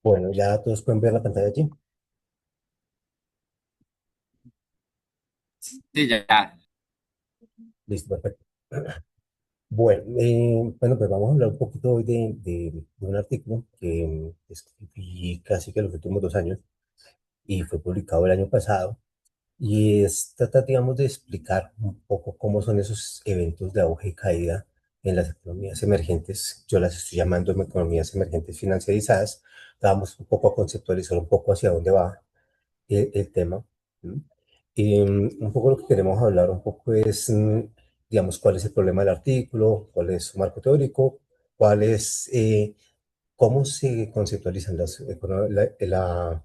Bueno, ya todos pueden ver la pantalla allí. Sí, ya. Listo, perfecto. Bueno, pues vamos a hablar un poquito hoy de un artículo que escribí casi que los últimos 2 años y fue publicado el año pasado. Y trata, digamos, de explicar un poco cómo son esos eventos de auge y caída en las economías emergentes. Yo las estoy llamando economías emergentes financiarizadas. Vamos un poco a conceptualizar un poco hacia dónde va el tema. ¿M? Y un poco lo que queremos hablar un poco es, digamos, cuál es el problema del artículo, cuál es su marco teórico, cuál es, cómo se conceptualizan la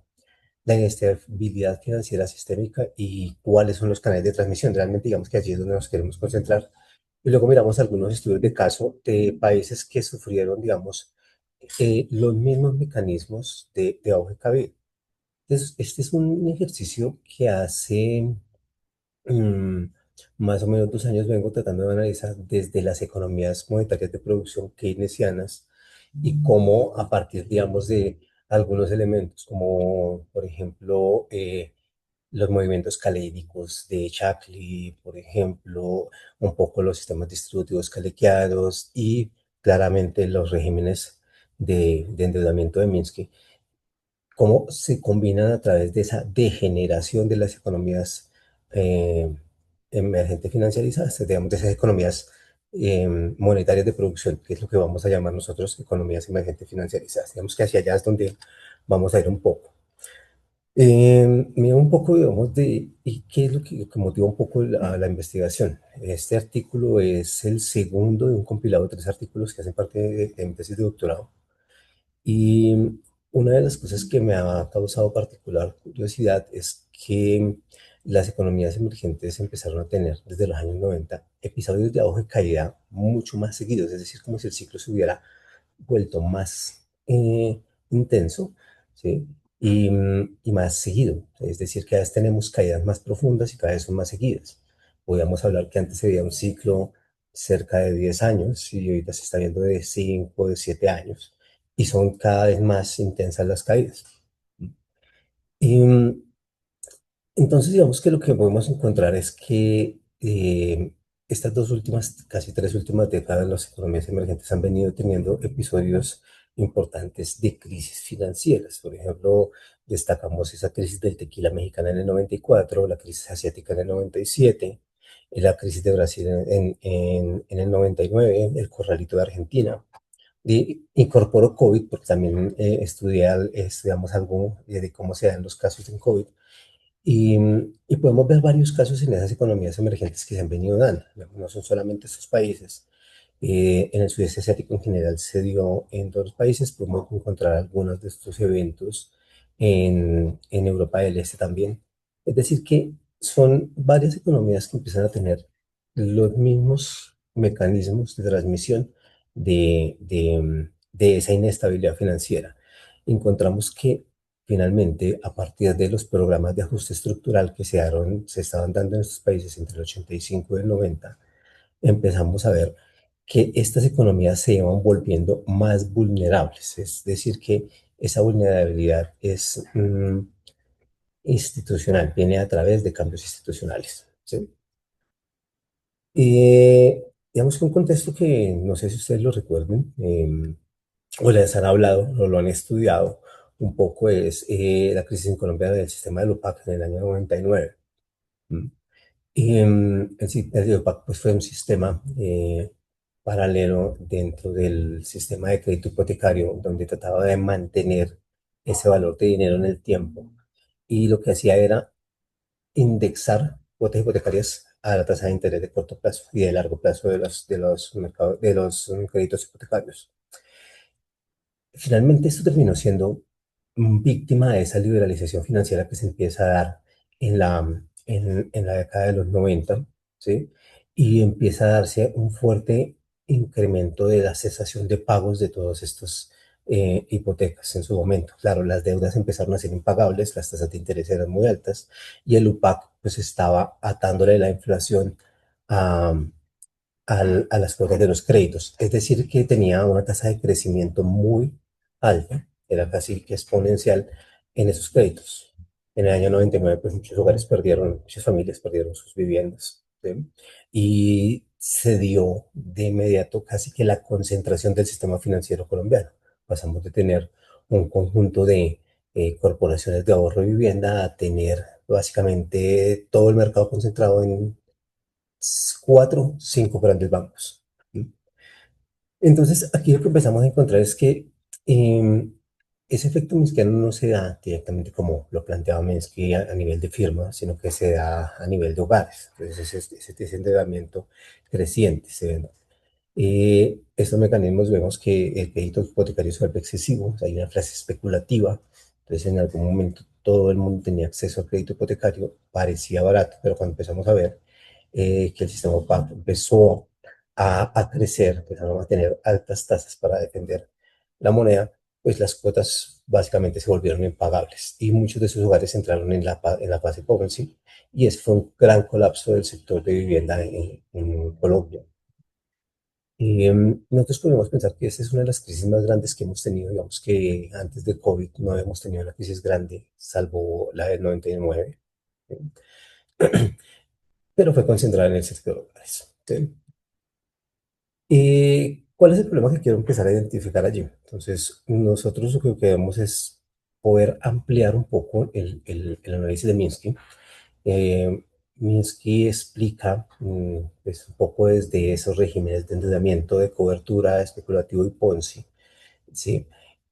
inestabilidad financiera sistémica y cuáles son los canales de transmisión. Realmente, digamos que allí es donde nos queremos concentrar. Y luego miramos algunos estudios de caso de países que sufrieron, digamos, los mismos mecanismos de auge caída. Entonces, este es un ejercicio que hace mm, más o menos 2 años vengo tratando de analizar desde las economías monetarias de producción keynesianas y cómo a partir, digamos, de algunos elementos, como por ejemplo los movimientos caleídicos de Shockley, por ejemplo, un poco los sistemas distributivos calequiados y claramente los regímenes de endeudamiento de Minsky, cómo se combinan a través de esa degeneración de las economías eh, emergentes financiarizadas, digamos, de esas economías monetarias de producción, que es lo que vamos a llamar nosotros economías emergentes financiarizadas. Digamos que hacia allá es donde vamos a ir un poco. Mira un poco, digamos, de y qué es lo que motiva un poco la investigación. Este artículo es el segundo de un compilado de 3 artículos que hacen parte de mi tesis de doctorado. Y una de las cosas que me ha causado particular curiosidad es que las economías emergentes empezaron a tener desde los años 90 episodios de auge y caída mucho más seguidos, es decir, como si el ciclo se hubiera vuelto más intenso, ¿sí? Y más seguido, es decir, cada vez tenemos caídas más profundas y cada vez son más seguidas. Podríamos hablar que antes se veía un ciclo cerca de 10 años y ahorita se está viendo de 5 de 7 años y son cada vez más intensas las caídas. Y entonces, digamos que lo que podemos encontrar es que estas 2 últimas, casi 3 últimas décadas, las economías emergentes han venido teniendo episodios importantes de crisis financieras. Por ejemplo, destacamos esa crisis del tequila mexicana en el 94, la crisis asiática en el 97, la crisis de Brasil en el 99, el corralito de Argentina. Y incorporo COVID porque también estudiamos algo de cómo se dan los casos en COVID. Y, y podemos ver varios casos en esas economías emergentes que se han venido dando. No son solamente estos países. En el sudeste asiático en general se dio en todos los países. Podemos encontrar algunos de estos eventos en Europa del Este también. Es decir, que son varias economías que empiezan a tener los mismos mecanismos de transmisión de esa inestabilidad financiera. Encontramos que finalmente, a partir de los programas de ajuste estructural que se estaban dando en estos países entre el 85 y el 90, empezamos a ver que estas economías se iban volviendo más vulnerables. Es decir, que esa vulnerabilidad es institucional, viene a través de cambios institucionales. ¿Sí? Digamos que un contexto que no sé si ustedes lo recuerden, o les han hablado o lo han estudiado un poco es la crisis en Colombia del sistema del OPAC en el año 99. ¿M? Y el OPAC pues, fue un sistema paralelo dentro del sistema de crédito hipotecario donde trataba de mantener ese valor de dinero en el tiempo. Y lo que hacía era indexar cuotas hipotecarias a la tasa de interés de corto plazo y de largo plazo de los mercados, de los créditos hipotecarios. Finalmente, esto terminó siendo víctima de esa liberalización financiera que se empieza a dar en la década de los 90, ¿sí? Y empieza a darse un fuerte incremento de la cesación de pagos de todos estos hipotecas en su momento. Claro, las deudas empezaron a ser impagables, las tasas de interés eran muy altas y el UPAC pues estaba atándole la inflación a, a las cuotas de los créditos. Es decir, que tenía una tasa de crecimiento muy alta era casi que exponencial en esos créditos. En el año 99, pues muchos hogares perdieron, muchas familias perdieron sus viviendas, ¿sí? Y se dio de inmediato casi que la concentración del sistema financiero colombiano. Pasamos de tener un conjunto de corporaciones de ahorro y vivienda a tener básicamente todo el mercado concentrado en cuatro, cinco grandes bancos. ¿Sí? Entonces, aquí lo que empezamos a encontrar es que em, ese efecto Minsky no se da directamente como lo planteaba Minsky a nivel de firma, sino que se da a nivel de hogares. Entonces, ese endeudamiento creciente se ve. Estos mecanismos vemos que el crédito hipotecario se vuelve excesivo, o sea, hay una frase especulativa, entonces en algún momento todo el mundo tenía acceso al crédito hipotecario, parecía barato, pero cuando empezamos a ver que el sistema PAC empezó a crecer, empezaron a tener altas tasas para defender la moneda, pues las cuotas básicamente se volvieron impagables y muchos de esos hogares entraron en en la fase pobre, ¿sí? Y ese fue un gran colapso del sector de vivienda en Colombia. Nosotros podemos pensar que esa es una de las crisis más grandes que hemos tenido. Digamos que antes de COVID no habíamos tenido una crisis grande, salvo la del 99, ¿sí? Pero fue concentrada en el sector de hogares, ¿sí? ¿Cuál es el problema que quiero empezar a identificar allí? Entonces, nosotros lo que queremos es poder ampliar un poco el análisis de Minsky. Eh, Minsky explica pues, un poco desde esos regímenes de endeudamiento, de cobertura, especulativo y Ponzi, ¿sí?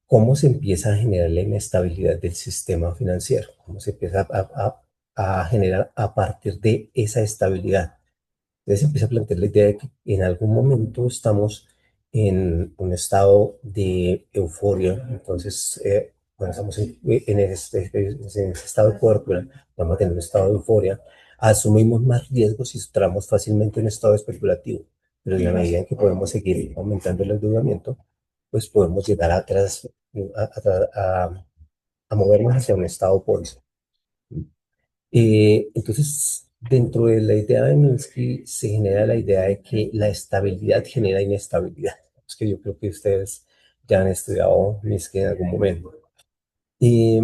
Cómo se empieza a generar la inestabilidad del sistema financiero, cómo se empieza a generar a partir de esa estabilidad. Entonces empieza a plantear la idea de que en algún momento estamos en un estado de euforia, entonces cuando estamos en ese estado de cobertura, vamos a tener un estado de euforia, asumimos más riesgos y entramos fácilmente en un estado especulativo, pero en la medida en que podemos seguir aumentando el endeudamiento, pues podemos llegar a movernos hacia un estado opuesto. Entonces, dentro de la idea de Minsky se genera la idea de que la estabilidad genera inestabilidad. Es que yo creo que ustedes ya han estudiado Minsky en algún momento. Eh,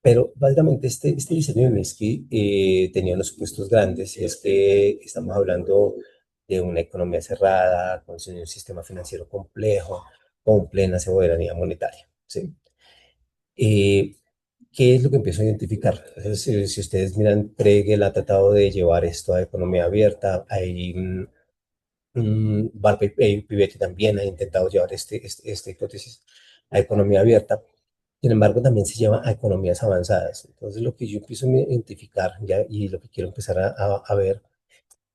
pero básicamente este diseño de Minsky tenía unos supuestos grandes, y es que estamos hablando de una economía cerrada, con un sistema financiero complejo, con plena soberanía monetaria, ¿sí? Eh, ¿Qué es lo que empiezo a identificar? Entonces, si ustedes miran, Pregel ha tratado de llevar esto a economía abierta, hay Barber y Pivetti también ha intentado llevar esta hipótesis a economía abierta. Sin embargo, también se lleva a economías avanzadas. Entonces, lo que yo empiezo a identificar ya, y lo que quiero empezar a ver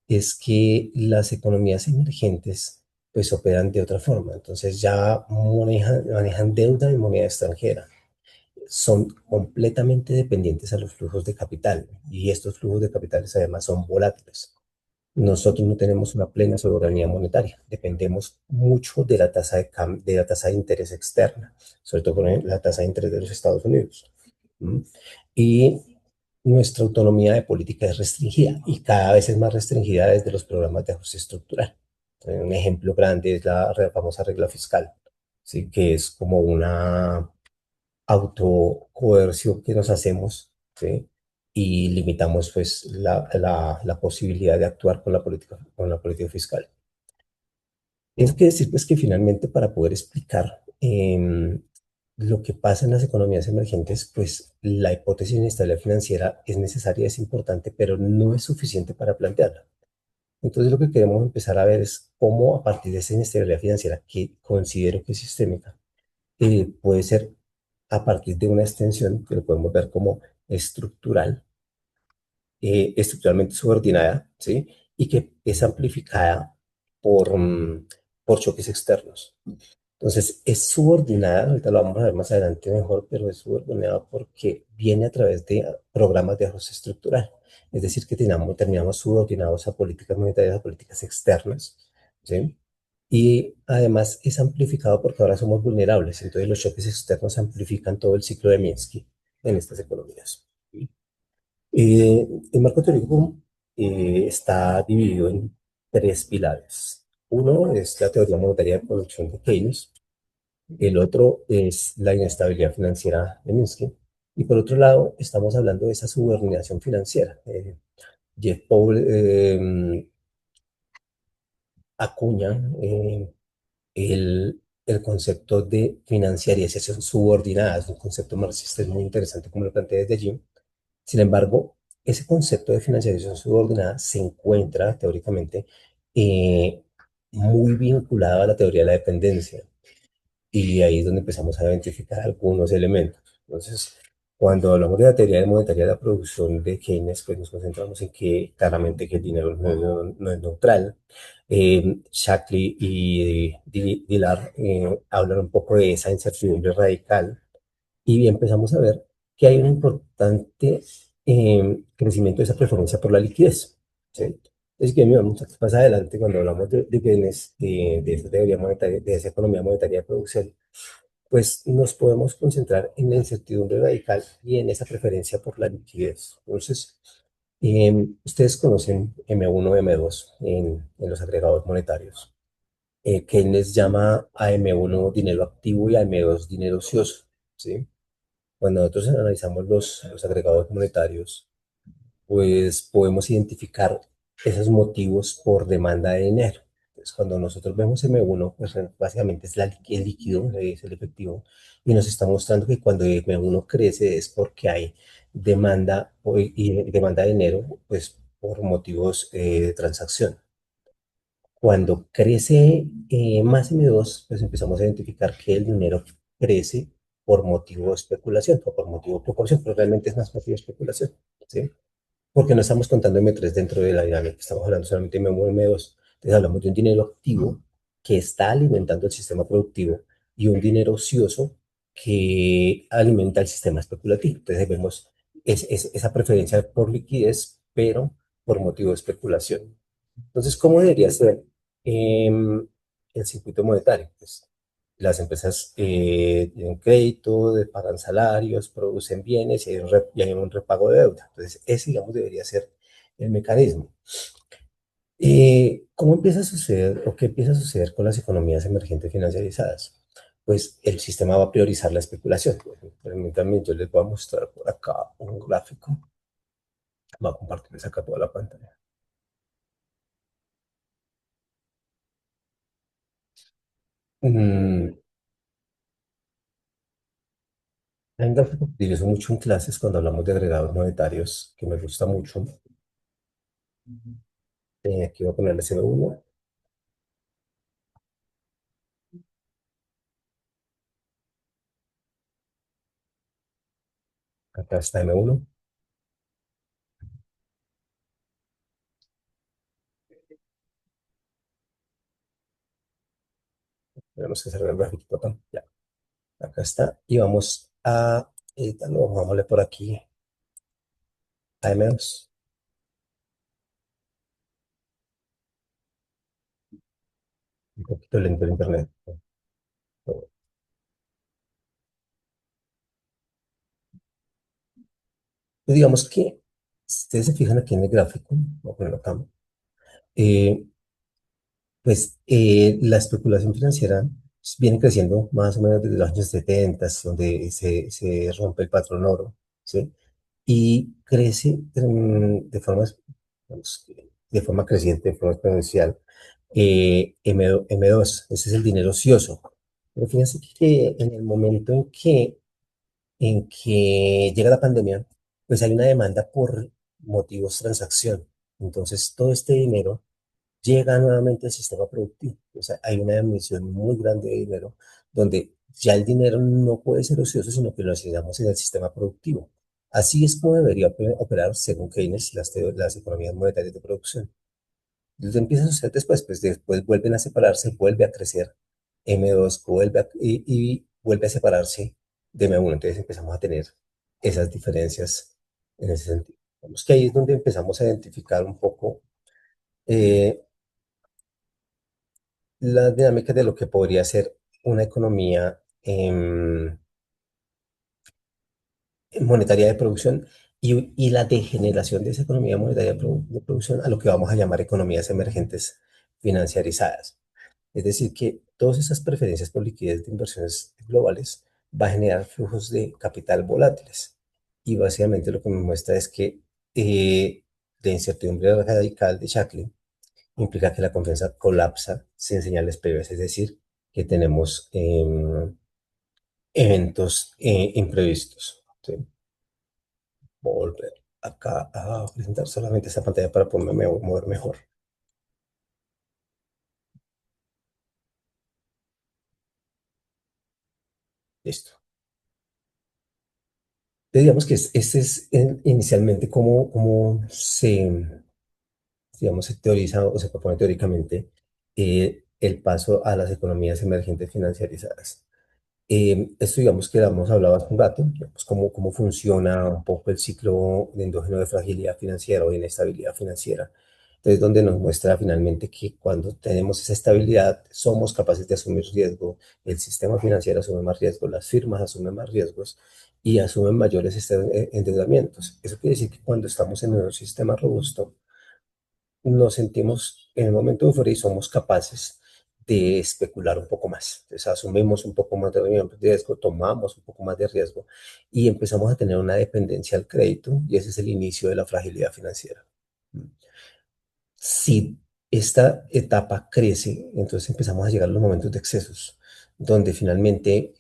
es que las economías emergentes pues operan de otra forma. Entonces ya manejan deuda en moneda extranjera, son completamente dependientes a los flujos de capital y estos flujos de capitales además son volátiles. Nosotros no tenemos una plena soberanía monetaria, dependemos mucho de la tasa de la tasa de interés externa, sobre todo con la tasa de interés de los Estados Unidos. ¿Mm? Y nuestra autonomía de política es restringida y cada vez es más restringida desde los programas de ajuste estructural. Un ejemplo grande es la famosa regla fiscal, ¿sí? Que es como una autocoerción que nos hacemos, ¿sí? Y limitamos pues la posibilidad de actuar con la política fiscal. Eso quiere decir pues que finalmente para poder explicar lo que pasa en las economías emergentes, pues la hipótesis de inestabilidad financiera es necesaria, es importante, pero no es suficiente para plantearla. Entonces lo que queremos empezar a ver es cómo a partir de esa inestabilidad financiera, que considero que es sistémica, puede ser a partir de una extensión que lo podemos ver como estructural, estructuralmente subordinada, ¿sí? Y que es amplificada por choques externos. Entonces, es subordinada, ahorita lo vamos a ver más adelante mejor, pero es subordinada porque viene a través de programas de ajuste estructural. Es decir, que terminamos subordinados a políticas monetarias, a políticas externas, ¿sí? Y además es amplificado porque ahora somos vulnerables. Entonces, los choques externos amplifican todo el ciclo de Minsky en estas economías. El marco teórico está dividido en tres pilares. Uno es la teoría monetaria de producción de Keynes, El otro es la inestabilidad financiera de Minsky. Y por otro lado, estamos hablando de esa subordinación financiera. Jeff Powell acuña el concepto de financiarización subordinada, es un concepto marxista, es muy interesante como lo plantea desde allí. Sin embargo, ese concepto de financiarización subordinada se encuentra teóricamente eh, muy vinculado a la teoría de la dependencia. Y ahí es donde empezamos a identificar algunos elementos. Entonces, cuando hablamos de la teoría monetaria de la producción de Keynes, pues nos concentramos en que claramente que el dinero no es neutral. Shackley y Dillard hablan un poco de esa incertidumbre radical y empezamos a ver que hay un importante crecimiento de esa preferencia por la liquidez. ¿Sí? Es que, mira, más adelante, cuando hablamos de Keynes, de esa teoría monetaria, de esa economía monetaria de producción, pues nos podemos concentrar en la incertidumbre radical y en esa preferencia por la liquidez. Entonces, ustedes conocen M1 y M2 en los agregados monetarios. Keynes llama a M1 dinero activo y a M2 dinero ocioso. ¿Sí? Cuando nosotros analizamos los agregados monetarios, pues podemos identificar esos motivos por demanda de dinero. Entonces, cuando nosotros vemos M1, pues básicamente es el líquido, es el efectivo, y nos está mostrando que cuando M1 crece es porque hay demanda y demanda de dinero, pues por motivos de transacción. Cuando crece más M2, pues empezamos a identificar que el dinero crece por motivo de especulación o por motivo de proporción, pero realmente es más motivo de especulación, ¿sí? Porque no estamos contando M3 dentro de la dinámica, estamos hablando solamente de M1 y M2. Entonces hablamos de un dinero activo que está alimentando el sistema productivo y un dinero ocioso que alimenta el sistema especulativo. Entonces vemos esa preferencia por liquidez, pero por motivo de especulación. Entonces, ¿cómo debería ser el circuito monetario? Pues, las empresas tienen crédito, pagan salarios, producen bienes y hay un repago de deuda. Entonces, ese, digamos, debería ser el mecanismo. ¿Cómo empieza a suceder o qué empieza a suceder con las economías emergentes financiarizadas? Pues el sistema va a priorizar la especulación. Permítanme, yo les voy a mostrar por acá un gráfico. Voy a compartirles acá toda la pantalla. Mm, Hay un gráfico que utilizo mucho en clases cuando hablamos de agregados monetarios, que me gusta mucho. Aquí voy a ponerle CV1. Acá está M1. Tenemos que cerrar el gráfico acá. Ya, acá está. Y vamos a editarlo. Vámonos por aquí a M2. Un poquito lento el internet. Pues digamos que, si ustedes se fijan aquí en el gráfico, voy a ponerlo acá, eh, pues la especulación financiera viene creciendo más o menos desde los años 70, donde se rompe el patrón oro, ¿sí? Y crece digamos, de forma creciente, de forma exponencial. M2, ese es el dinero ocioso. Pero fíjense que en el momento en que llega la pandemia, pues hay una demanda por motivos transacción. Entonces, todo este dinero llega nuevamente al sistema productivo. O sea, hay una emisión muy grande de dinero donde ya el dinero no puede ser ocioso, sino que lo necesitamos en el sistema productivo. Así es como debería operar, según Keynes, las economías monetarias de producción. Entonces empieza a suceder después, pues después vuelven a separarse, vuelve a crecer M2, y vuelve a separarse de M1. Entonces empezamos a tener esas diferencias en ese sentido. Vemos que ahí es donde empezamos a identificar un poco eh, las dinámicas de lo que podría ser una economía monetaria de producción y la degeneración de esa economía monetaria de producción a lo que vamos a llamar economías emergentes financiarizadas. Es decir, que todas esas preferencias por liquidez de inversiones globales va a generar flujos de capital volátiles. Y básicamente lo que me muestra es que la incertidumbre radical de Shackling implica que la confianza colapsa sin señales previas, es decir, que tenemos eventos imprevistos. ¿Sí? Voy a volver acá a presentar solamente esta pantalla para poderme mover mejor. Listo. Entonces, digamos que este es inicialmente cómo digamos, se teoriza o se propone teóricamente el paso a las economías emergentes financiarizadas. Esto digamos que lo hemos hablado hace un rato, digamos, cómo funciona un poco el ciclo de endógeno de fragilidad financiera o de inestabilidad financiera. Entonces, donde nos muestra finalmente que cuando tenemos esa estabilidad, somos capaces de asumir riesgo, el sistema financiero asume más riesgo, las firmas asumen más riesgos y asumen mayores endeudamientos. Eso quiere decir que cuando estamos en un sistema robusto, nos sentimos en el momento de euforia y somos capaces de especular un poco más. Entonces asumimos un poco más de riesgo, tomamos un poco más de riesgo y empezamos a tener una dependencia al crédito y ese es el inicio de la fragilidad financiera. Si esta etapa crece, entonces empezamos a llegar a los momentos de excesos, donde finalmente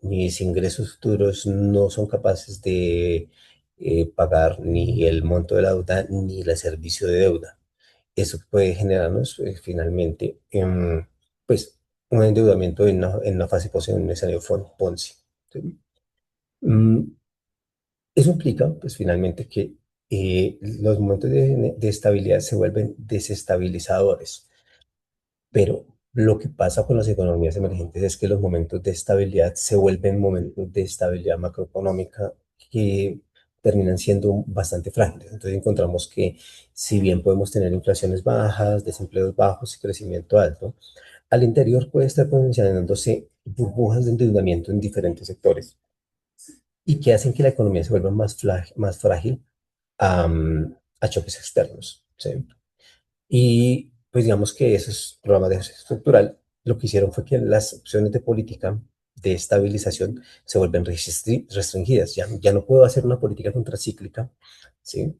mis ingresos futuros no son capaces de pagar ni el monto de la deuda ni el servicio de deuda. Eso puede generarnos finalmente pues, un endeudamiento en una fase posible, en un escenario Ponzi. ¿Sí? Mm, Eso implica, pues finalmente, que los momentos de estabilidad se vuelven desestabilizadores, pero lo que pasa con las economías emergentes es que los momentos de estabilidad se vuelven momentos de estabilidad macroeconómica que terminan siendo bastante frágiles. Entonces encontramos que si bien podemos tener inflaciones bajas, desempleos bajos y crecimiento alto, al interior puede estar potenciándose burbujas de endeudamiento en diferentes sectores y que hacen que la economía se vuelva más frágil a choques externos. ¿Sí? Y pues digamos que esos programas de ajuste estructural lo que hicieron fue que las opciones de política de estabilización se vuelven restringidas. Ya no puedo hacer una política contracíclica, ¿sí?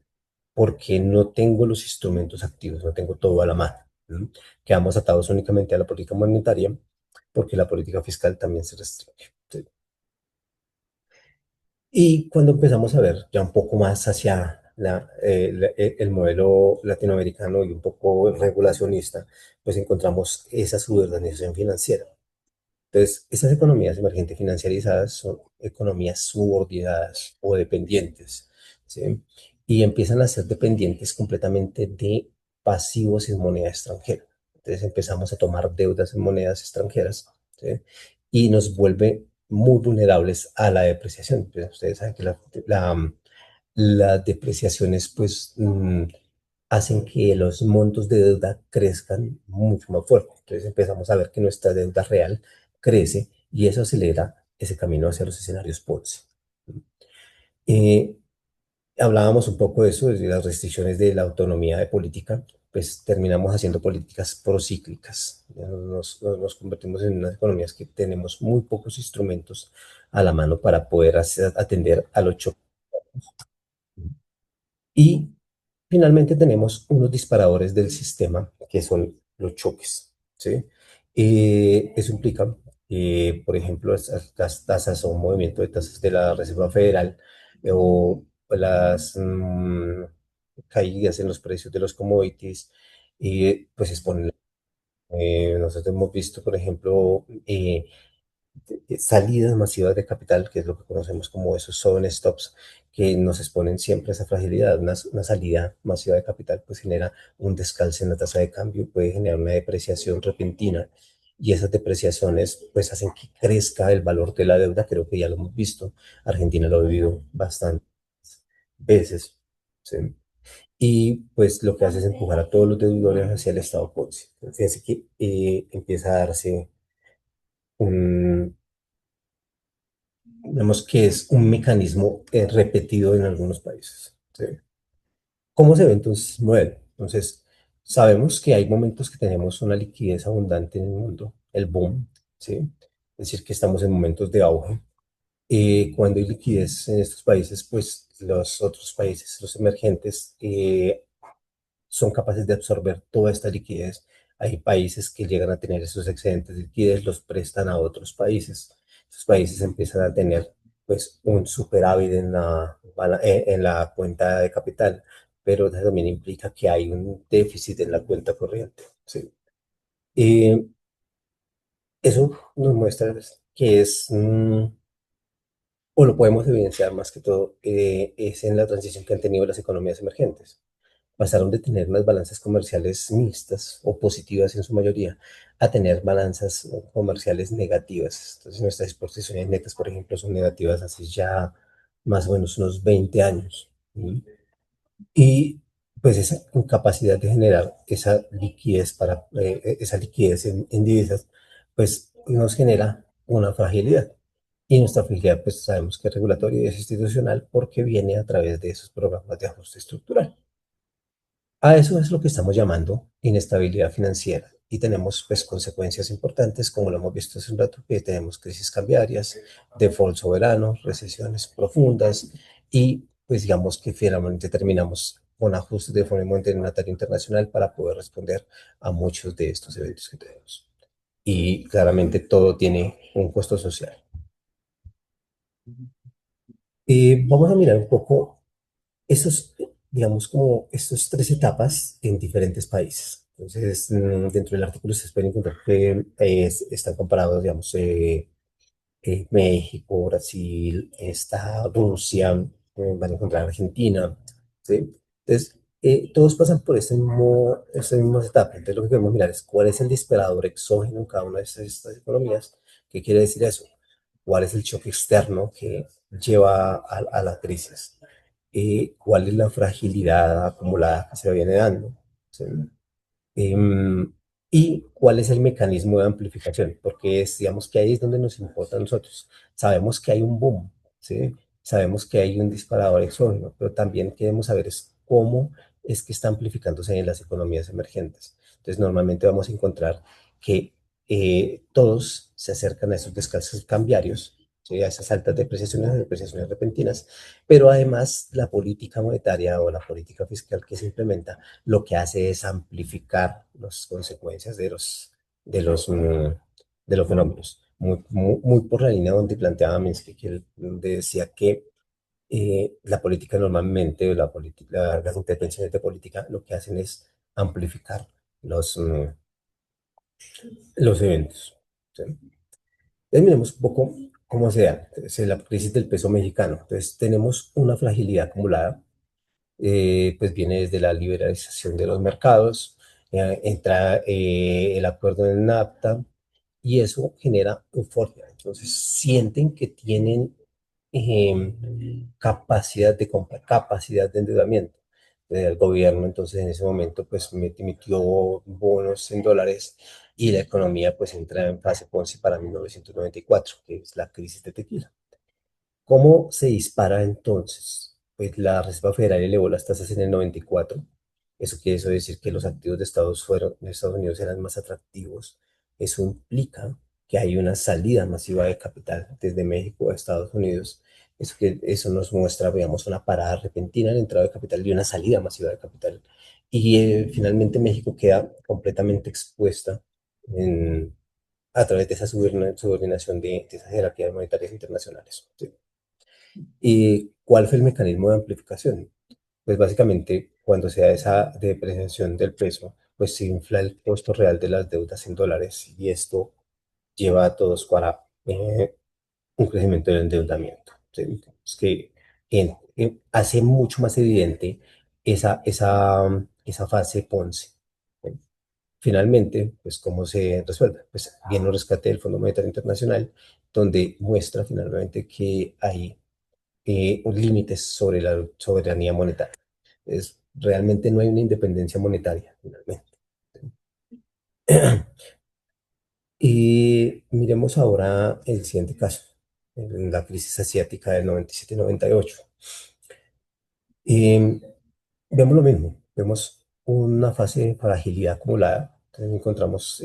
Porque no tengo los instrumentos activos, no tengo todo a la mano. ¿Sí? Quedamos atados únicamente a la política monetaria porque la política fiscal también se restringe. ¿Sí? Y cuando empezamos a ver ya un poco más hacia el modelo latinoamericano y un poco regulacionista, pues encontramos esa suborganización financiera. Entonces, esas economías emergentes financiarizadas son economías subordinadas o dependientes, ¿sí? Y empiezan a ser dependientes completamente de pasivos en moneda extranjera. Entonces empezamos a tomar deudas en monedas extranjeras, ¿sí? Y nos vuelve muy vulnerables a la depreciación. Entonces, ustedes saben que las depreciaciones pues hacen que los montos de deuda crezcan mucho más fuerte. Entonces empezamos a ver que nuestra deuda real crece y eso acelera ese camino hacia los escenarios Ponzi. Eh, Hablábamos un poco de eso, de las restricciones de la autonomía de política, pues terminamos haciendo políticas procíclicas. Nos convertimos en unas economías que tenemos muy pocos instrumentos a la mano para poder atender a los choques. Y finalmente tenemos unos disparadores del sistema que son los choques, ¿sí? Eso implica, por ejemplo, las tasas o un movimiento de tasas de la Reserva Federal o las caídas en los precios de los commodities, pues exponen. Nosotros hemos visto, por ejemplo, salidas masivas de capital, que es lo que conocemos como esos sudden stops, que nos exponen siempre a esa fragilidad. Una salida masiva de capital pues genera un descalce en la tasa de cambio, puede generar una depreciación repentina y esas depreciaciones pues hacen que crezca el valor de la deuda, creo que ya lo hemos visto, Argentina lo ha vivido bastantes veces, ¿sí? Y pues lo que hace es empujar a todos los deudores hacia el estado Ponzi. Fíjense que empieza a darse un, digamos que es un mecanismo repetido en algunos países. ¿Sí? ¿Cómo se ve entonces el modelo? Entonces, sabemos que hay momentos que tenemos una liquidez abundante en el mundo el boom, ¿sí? Es decir, que estamos en momentos de auge. Cuando hay liquidez en estos países, pues los otros países, los emergentes, son capaces de absorber toda esta liquidez. Hay países que llegan a tener esos excedentes de liquidez, los prestan a otros países. Esos países empiezan a tener pues un superávit en la cuenta de capital, pero eso también implica que hay un déficit en la cuenta corriente. ¿Sí? Y eso nos muestra que o lo podemos evidenciar más que todo, es en la transición que han tenido las economías emergentes. Pasaron de tener unas balanzas comerciales mixtas o positivas en su mayoría a tener balanzas comerciales negativas. Entonces nuestras exportaciones netas, por ejemplo, son negativas hace ya más o menos unos 20 años. ¿Sí? Y pues esa incapacidad de generar esa liquidez esa liquidez en divisas, pues nos genera una fragilidad. Y nuestra fragilidad, pues sabemos que es regulatoria y es institucional porque viene a través de esos programas de ajuste estructural. A eso es lo que estamos llamando inestabilidad financiera y tenemos pues consecuencias importantes como lo hemos visto hace un rato, que tenemos crisis cambiarias, default soberano, recesiones profundas y pues digamos que finalmente terminamos con ajustes de Fondo Monetario Internacional para poder responder a muchos de estos eventos que tenemos. Y claramente todo tiene un costo social. Vamos a mirar un poco esos, digamos, como estas tres etapas en diferentes países. Entonces, dentro del artículo se pueden encontrar que están comparados, digamos, México, Brasil, está Rusia, van a encontrar Argentina, ¿sí? Entonces, todos pasan por estas mismas etapas. Entonces, lo que queremos mirar es cuál es el disparador exógeno en cada una de estas economías. ¿Qué quiere decir eso? ¿Cuál es el choque externo que lleva a la crisis? ¿Cuál es la fragilidad acumulada que se viene dando? ¿Sí? Em, ¿Y cuál es el mecanismo de amplificación? Porque es, digamos que ahí es donde nos importa a nosotros. Sabemos que hay un boom, ¿sí? Sabemos que hay un disparador exógeno, pero también queremos saber es cómo es que está amplificándose en las economías emergentes. Entonces, normalmente vamos a encontrar que todos se acercan a esos descansos cambiarios, ¿sí? A esas altas depreciaciones repentinas, pero además la política monetaria o la política fiscal que se implementa lo que hace es amplificar las consecuencias de los fenómenos. Muy por la línea donde planteaba Minsky, que él decía que la política normalmente, las intervenciones de política, lo que hacen es amplificar los, mm, los eventos. ¿Sí? Entonces, miremos un poco cómo se da. Entonces, la crisis del peso mexicano. Entonces, tenemos una fragilidad acumulada, pues viene desde la liberalización de los mercados, entra el acuerdo del NAFTA y eso genera euforia. Entonces sienten que tienen capacidad de compra, capacidad de endeudamiento. El gobierno entonces en ese momento pues emitió bonos en dólares y la economía pues entra en fase Ponzi para 1994, que es la crisis de tequila. ¿Cómo se dispara entonces? Pues la Reserva Federal elevó las tasas en el 94. Eso quiere eso decir que los activos de Estados Unidos eran más atractivos. Eso implica que hay una salida masiva de capital desde México a Estados Unidos. Eso nos muestra, digamos, una parada repentina en la entrada de capital y una salida masiva de capital. Y finalmente México queda completamente expuesta en- a través de esa subordinación de esas jerarquías monetarias internacionales. ¿Sí? ¿Y cuál fue el mecanismo de amplificación? Pues básicamente cuando se da esa depreciación del peso, pues se infla el costo real de las deudas en dólares y esto lleva a todos para un crecimiento del endeudamiento. ¿Sí? Es que hace mucho más evidente esa fase Ponce. ¿Sí? Finalmente, pues cómo se resuelve. Pues viene un rescate del Fondo Monetario Internacional donde muestra finalmente que hay límites sobre la soberanía monetaria. Realmente no hay una independencia monetaria, finalmente. Y miremos ahora el siguiente caso, en la crisis asiática del 97-98. Y vemos lo mismo, vemos una fase de fragilidad acumulada. Entonces encontramos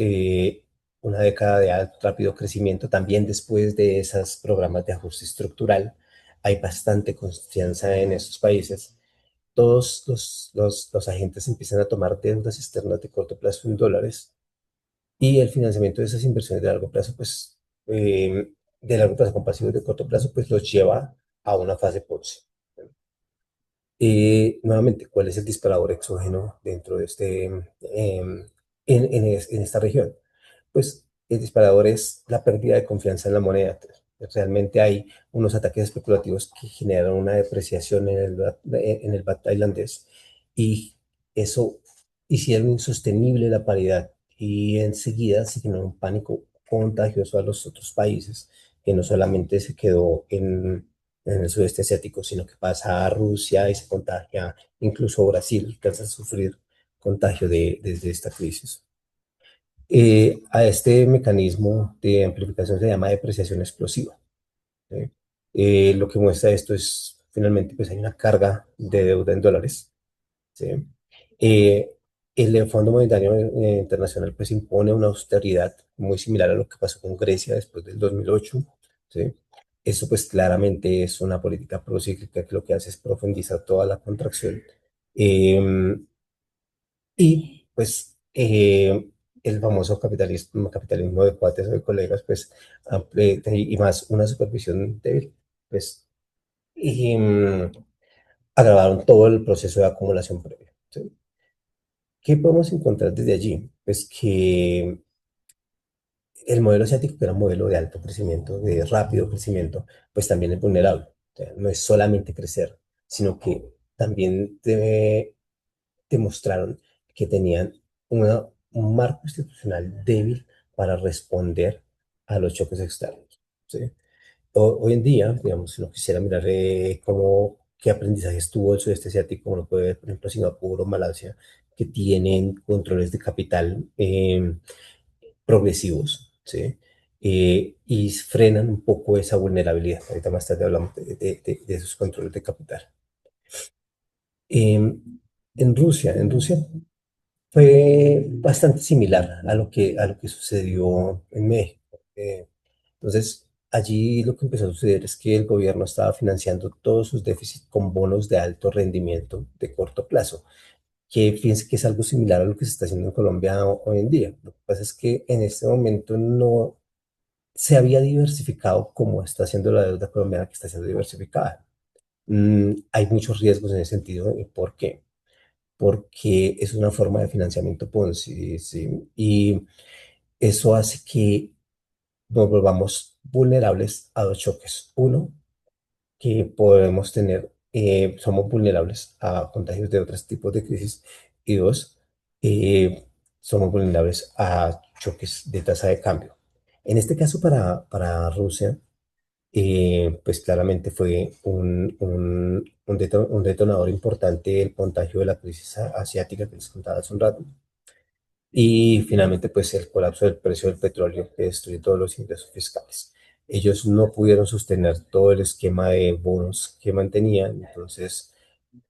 una década de alto, rápido crecimiento. También después de esos programas de ajuste estructural, hay bastante confianza en estos países. Todos los agentes empiezan a tomar deudas externas de corto plazo en dólares y el financiamiento de esas inversiones de largo plazo, pues, de largo plazo con pasivos de corto plazo, pues los lleva a una fase Ponzi. Nuevamente, ¿cuál es el disparador exógeno dentro de en esta región? Pues el disparador es la pérdida de confianza en la moneda. Realmente hay unos ataques especulativos que generan una depreciación en el BAT tailandés y eso hicieron insostenible la paridad y enseguida se generó un pánico contagioso a los otros países que no solamente se quedó en el sudeste asiático, sino que pasa a Rusia y se contagia, incluso Brasil alcanza a sufrir contagio desde esta crisis. A este mecanismo de amplificación se llama depreciación explosiva. ¿Sí? Lo que muestra esto es, finalmente, pues hay una carga de deuda en dólares. ¿Sí? Eh, el Fondo Monetario Internacional pues impone una austeridad muy similar a lo que pasó con Grecia después del 2008. ¿Sí? Eso pues claramente es una política procíclica que lo que hace es profundizar toda la contracción. Eh, y pues el famoso capitalismo de cuates o de colegas, pues, y más una supervisión débil, pues, y, agravaron todo el proceso de acumulación previo. ¿Sí? ¿Qué podemos encontrar desde allí? Pues que el modelo asiático, que era un modelo de alto crecimiento, de rápido crecimiento, pues también es vulnerable. O sea, no es solamente crecer, sino que también demostraron que tenían un marco institucional débil para responder a los choques externos. ¿Sí? Hoy en día, digamos, si uno quisiera mirar qué aprendizajes tuvo el sudeste asiático, uno puede ver, por ejemplo, Singapur o Malasia, que tienen controles de capital progresivos, ¿sí? Y frenan un poco esa vulnerabilidad. Ahorita más tarde hablamos de esos controles de capital. Eh, en Rusia fue bastante similar a lo que sucedió en México. Entonces, allí lo que empezó a suceder es que el gobierno estaba financiando todos sus déficits con bonos de alto rendimiento de corto plazo, que fíjense que es algo similar a lo que se está haciendo en Colombia hoy en día. Lo que pasa es que en este momento no se había diversificado como está haciendo la deuda colombiana, que está siendo diversificada. Hay muchos riesgos en ese sentido. ¿Por qué? Porque es una forma de financiamiento Ponzi, ¿sí? Y eso hace que nos volvamos vulnerables a dos choques. Uno, que podemos tener, somos vulnerables a contagios de otros tipos de crisis. Y dos, eh, somos vulnerables a choques de tasa de cambio. En este caso, para Rusia, pues claramente fue un detonador importante el contagio de la crisis asiática que les contaba hace un rato. Y finalmente, pues el colapso del precio del petróleo que destruye todos los ingresos fiscales. Ellos no pudieron sostener todo el esquema de bonos que mantenían, entonces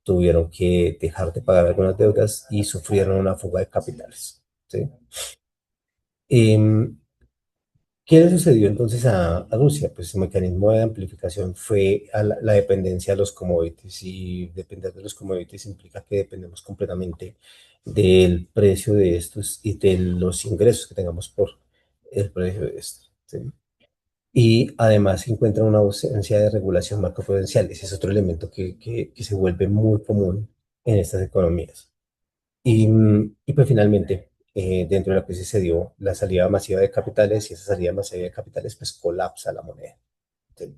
tuvieron que dejar de pagar algunas deudas y sufrieron una fuga de capitales. ¿Sí? Em, ¿Qué le sucedió entonces a Rusia? Pues el mecanismo de amplificación fue a la dependencia de los commodities y depender de los commodities implica que dependemos completamente del precio de estos y de los ingresos que tengamos por el precio de estos. ¿Sí? Y además se encuentra una ausencia de regulación macroprudencial. Ese es otro elemento que se vuelve muy común en estas economías. Y pues finalmente, dentro de la crisis se dio la salida masiva de capitales y esa salida masiva de capitales pues colapsa la moneda. ¿Sí?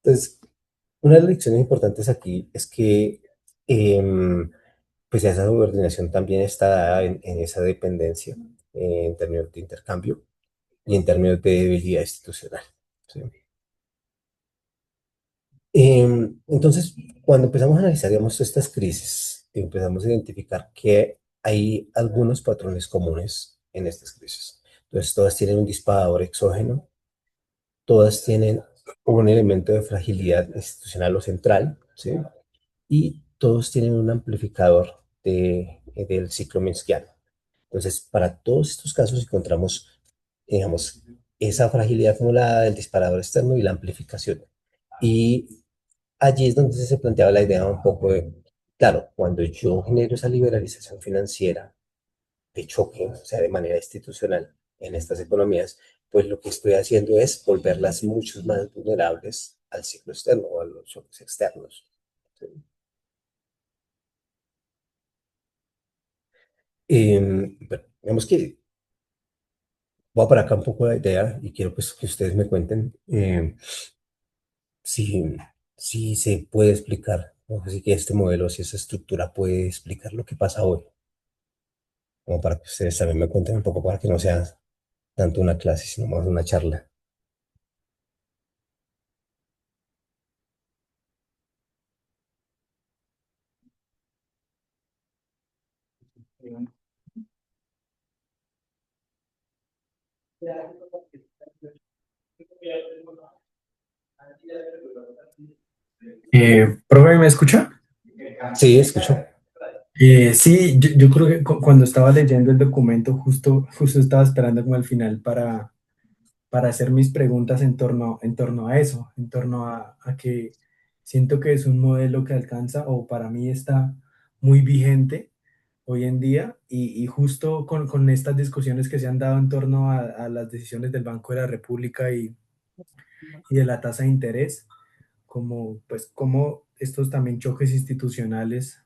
Entonces, una de las lecciones importantes aquí es que pues esa subordinación también está dada en esa dependencia en términos de intercambio y en términos de debilidad institucional. ¿Sí? Entonces, cuando empezamos a analizar, digamos, estas crisis, empezamos a identificar que hay algunos patrones comunes en estas crisis. Entonces, todas tienen un disparador exógeno, todas tienen un elemento de fragilidad institucional o central, ¿sí? Y todos tienen un amplificador del ciclo Minskiano. Entonces, para todos estos casos encontramos digamos, esa fragilidad acumulada del disparador externo y la amplificación. Y allí es donde se planteaba la idea un poco de, claro, cuando yo genero esa liberalización financiera de choque, o sea, de manera institucional en estas economías, pues lo que estoy haciendo es volverlas mucho más vulnerables al ciclo externo o a los choques externos. ¿Sí? Bueno, digamos que voy a parar acá un poco la idea y quiero pues que ustedes me cuenten si, si se puede explicar, o si que este modelo, si esa estructura puede explicar lo que pasa hoy, como para que ustedes también me cuenten un poco para que no sea tanto una clase, sino más una charla. Profe, ¿me escucha? Sí, escucho. Sí, yo creo que cuando estaba leyendo el documento, justo estaba esperando como al final para hacer mis preguntas en torno a eso, en torno a que siento que es un modelo que alcanza o para mí está muy vigente hoy en día y justo con estas discusiones que se han dado en torno a las decisiones del Banco de la República y de la tasa de interés, como pues como estos también choques institucionales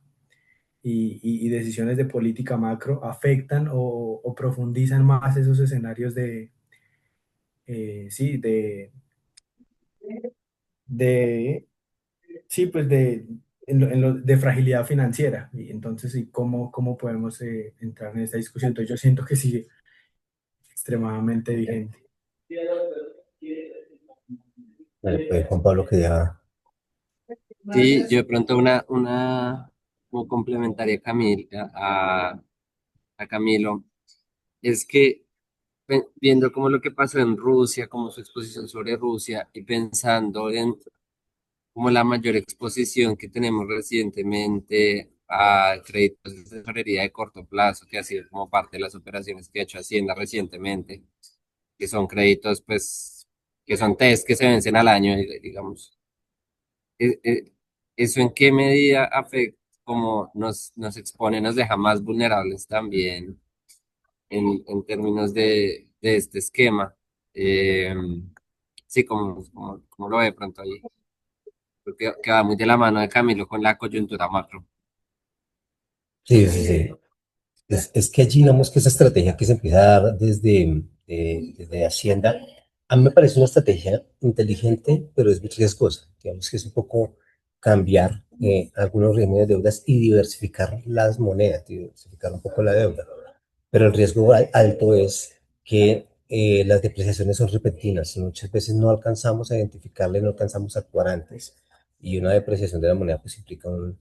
y decisiones de política macro afectan o profundizan más esos escenarios sí, de, sí, pues de fragilidad financiera. Y entonces, sí, ¿cómo podemos entrar en esta discusión? Entonces, yo siento que sigue extremadamente vigente. Vale, pues Juan Pablo que ya... Sí, yo de pronto una como complementaria a a Camilo, es que viendo como lo que pasó en Rusia, como su exposición sobre Rusia y pensando en como la mayor exposición que tenemos recientemente a créditos de tesorería de corto plazo, que ha sido como parte de las operaciones que ha hecho Hacienda recientemente, que son créditos pues que son test que se vencen al año, digamos. eh, eh, ¿Eso en qué medida afecta, como nos expone, nos deja más vulnerables también en términos de este esquema? Eh, sí, como lo ve de pronto ahí, porque que va muy de la mano de Camilo con la coyuntura macro. Sí, sí, sí. Es que allí digamos que esa estrategia que se empieza a dar desde Hacienda, a mí me parece una estrategia inteligente, pero es muy riesgosa. Digamos que es un poco cambiar algunos regímenes de deudas y diversificar las monedas, diversificar un poco la deuda. Pero el riesgo alto es que las depreciaciones son repentinas. Muchas veces no alcanzamos a identificarle, no alcanzamos a actuar antes. Y una depreciación de la moneda pues implica un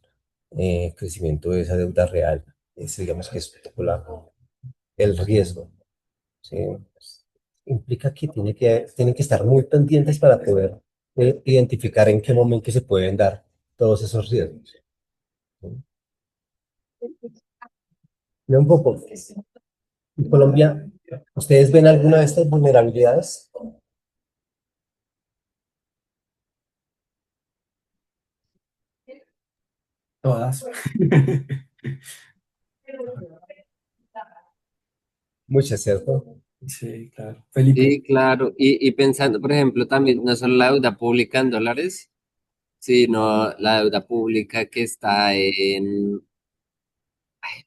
crecimiento de esa deuda real. Digamos que es un poco el riesgo. ¿Sí? Implica que tienen que estar muy pendientes para poder identificar en qué momento se pueden dar todos esos riesgos. ¿Sí? Y un poco, en Colombia, ¿ustedes ven alguna de estas vulnerabilidades? Todas. Muchas, ¿cierto? Sí, claro. Felipe. Sí, claro, y pensando, por ejemplo, también no solo la deuda pública en dólares, sino la deuda pública que está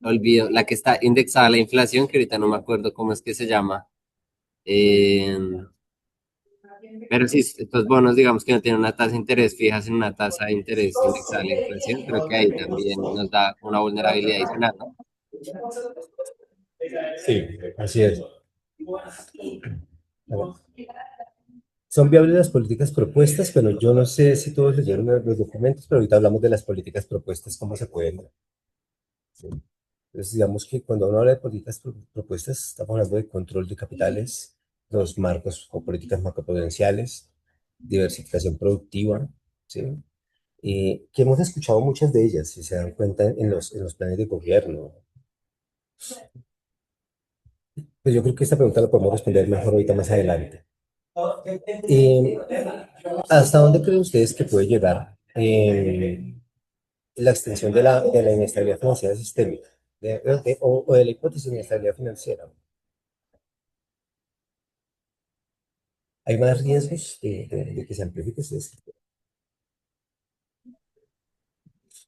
olvido, la que está indexada a la inflación, que ahorita no me acuerdo cómo es que se llama. Eh, pero sí, estos bonos, digamos que no tienen una tasa de interés fija, sino una tasa de interés indexada a la inflación, creo que ahí también nos da una vulnerabilidad adicional, ¿no? Sí, así es. Bueno, son viables las políticas propuestas, pero yo no sé si todos leyeron los documentos, pero ahorita hablamos de las políticas propuestas, cómo se pueden. ¿Sí? Entonces, digamos que cuando uno habla de políticas propuestas, estamos hablando de control de capitales, los marcos o políticas macroprudenciales, diversificación productiva, ¿sí? Que hemos escuchado muchas de ellas, si se dan cuenta en los planes de gobierno. Pues yo creo que esta pregunta la podemos responder mejor ahorita más adelante. Eh, ¿Hasta dónde creen ustedes que puede llegar la extensión de la inestabilidad financiera sistémica o de la hipótesis de inestabilidad financiera? ¿Hay más riesgos de que se amplifique este?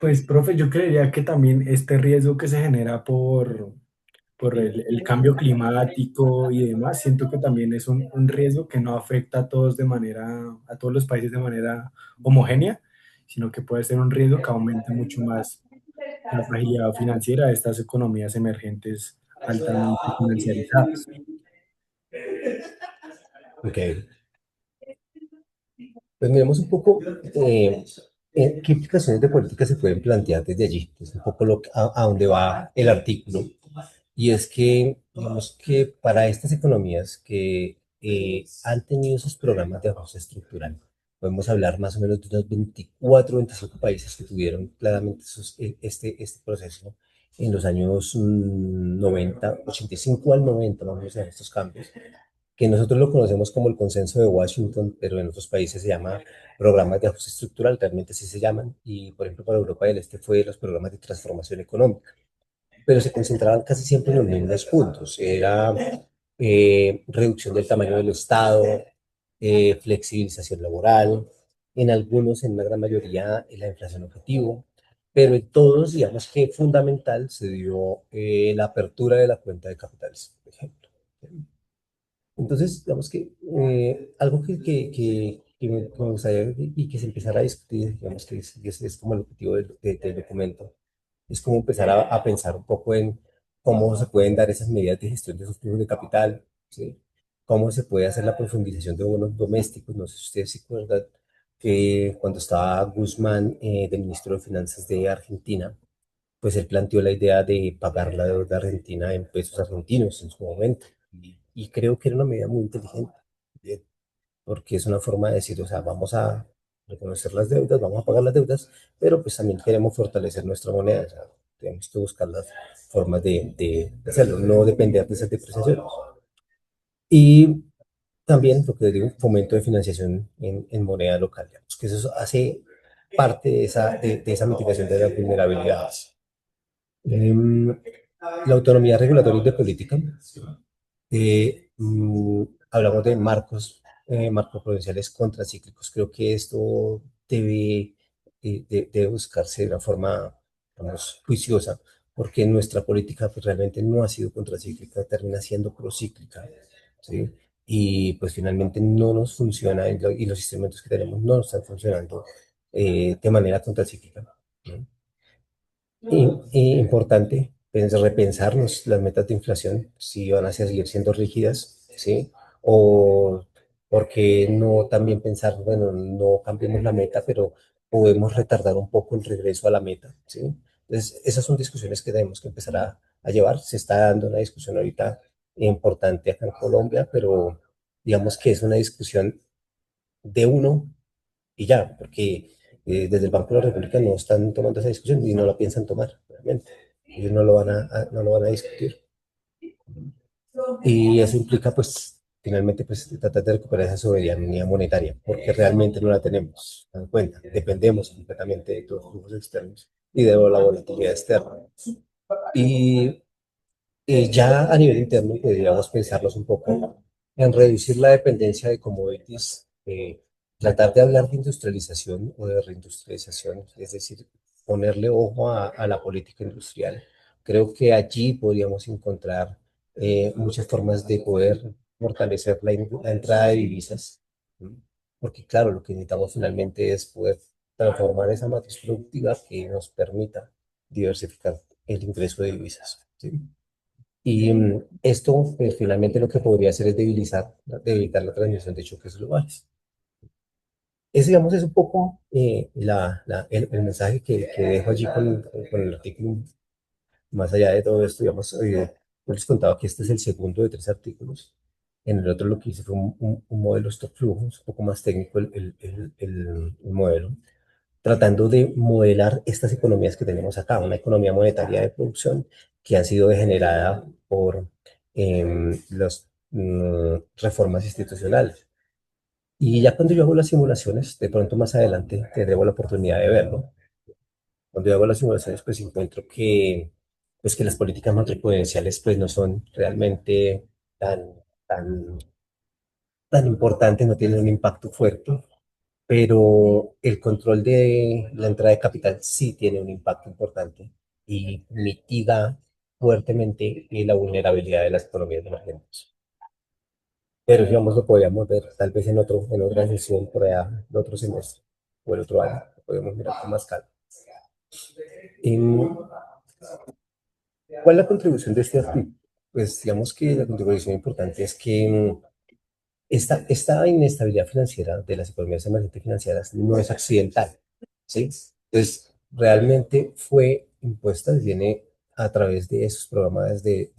Pues, profe, yo creería que también este riesgo que se genera por el cambio climático y demás, siento que también es un riesgo que no afecta a todos a todos los países de manera homogénea, sino que puede ser un riesgo que aumente mucho más la fragilidad financiera de estas economías emergentes altamente financiarizadas. Ok, pues miremos un poco qué implicaciones de política se pueden plantear desde allí. Es un poco a dónde va el artículo. Y es que, digamos que para estas economías que han tenido esos programas de ajuste estructural, podemos hablar más o menos de unos 24 o 25 países que tuvieron claramente este proceso en los años 90, 85 al 90, más o menos en estos cambios, que nosotros lo conocemos como el consenso de Washington, pero en otros países se llama programas de ajuste estructural, realmente así se llaman, y por ejemplo para Europa del Este fue los programas de transformación económica, pero se concentraban casi siempre en los mismos puntos. Era reducción del tamaño del Estado, flexibilización laboral, en algunos, en una gran mayoría, la inflación objetivo, pero en todos, digamos que fundamental, se dio la apertura de la cuenta de capitales, por ejemplo. Entonces, digamos que algo que me gustaría y que se empezara a discutir, digamos que es como el objetivo del documento, es como empezar a pensar un poco en cómo se pueden dar esas medidas de gestión de esos flujos de capital, ¿sí? Cómo se puede hacer la profundización de bonos domésticos. No sé si ustedes se acuerdan que cuando estaba Guzmán, del ministro de Finanzas de Argentina, pues él planteó la idea de pagar la deuda argentina en pesos argentinos en su momento. Y creo que era una medida muy inteligente, ¿bien? Porque es una forma de decir, o sea, vamos a reconocer las deudas, vamos a pagar las deudas, pero pues también queremos fortalecer nuestra moneda, o sea, tenemos que buscar las formas de hacerlo, no depender de esas depreciaciones. Y también lo que digo, fomento de financiación en moneda local, digamos, que eso hace parte de esa mitigación de las vulnerabilidades. Em, la autonomía regulatoria y de política. Hablamos de marcos prudenciales contracíclicos. Creo que esto debe buscarse de una forma, digamos, juiciosa, porque nuestra política pues, realmente no ha sido contracíclica, termina siendo procíclica, ¿sí? Y pues finalmente no nos funciona y los instrumentos que tenemos no nos están funcionando de manera contracíclica, ¿no? Importante repensarnos las metas de inflación, si van a seguir siendo rígidas, ¿sí? O porque no también pensar, bueno, no cambiemos la meta, pero podemos retardar un poco el regreso a la meta, ¿sí? Entonces, esas son discusiones que tenemos que empezar a llevar. Se está dando una discusión ahorita importante acá en Colombia, pero digamos que es una discusión de uno y ya, porque desde el Banco de la República no están tomando esa discusión y no la piensan tomar, realmente. Ellos no lo van a discutir. Y eso implica, pues, finalmente, pues, tratar de recuperar esa soberanía monetaria, porque realmente no la tenemos, ¿se dan cuenta? Dependemos completamente de todos los flujos externos y de la volatilidad externa. Y ya a nivel interno podríamos pensarlos un poco en reducir la dependencia de commodities, tratar de hablar de industrialización o de reindustrialización, es decir, ponerle ojo a la política industrial. Creo que allí podríamos encontrar muchas formas de poder fortalecer la entrada de divisas, ¿sí? Porque claro, lo que necesitamos finalmente es poder transformar esa matriz productiva que nos permita diversificar el ingreso de divisas, ¿sí? Y esto, pues, finalmente lo que podría hacer es debilitar la transmisión de choques globales. Ese, digamos, es un poco el mensaje que dejo allí con el artículo. Más allá de todo esto, digamos, yo les contaba que este es el segundo de tres artículos. En el otro lo que hice fue un modelo stock flujos, un poco más técnico el modelo, tratando de modelar estas economías que tenemos acá, una economía monetaria de producción que ha sido degenerada por las reformas institucionales. Y ya cuando yo hago las simulaciones, de pronto más adelante tendremos la oportunidad de verlo. Cuando yo hago las simulaciones, pues encuentro pues, que las políticas macroprudenciales pues, no son realmente tan, tan, tan importantes, no tienen un impacto fuerte, pero el control de la entrada de capital sí tiene un impacto importante y mitiga fuertemente la vulnerabilidad de las economías emergentes. Pero digamos, lo podríamos ver tal vez en otra sesión por allá, el otro semestre o el otro año, lo podemos mirar con más calma. Em, ¿Cuál es la contribución de este artículo? Pues digamos que la contribución importante es que esta inestabilidad financiera de las economías emergentes financieras no es accidental, ¿sí? Entonces, realmente fue impuesta, viene a través de esos programas de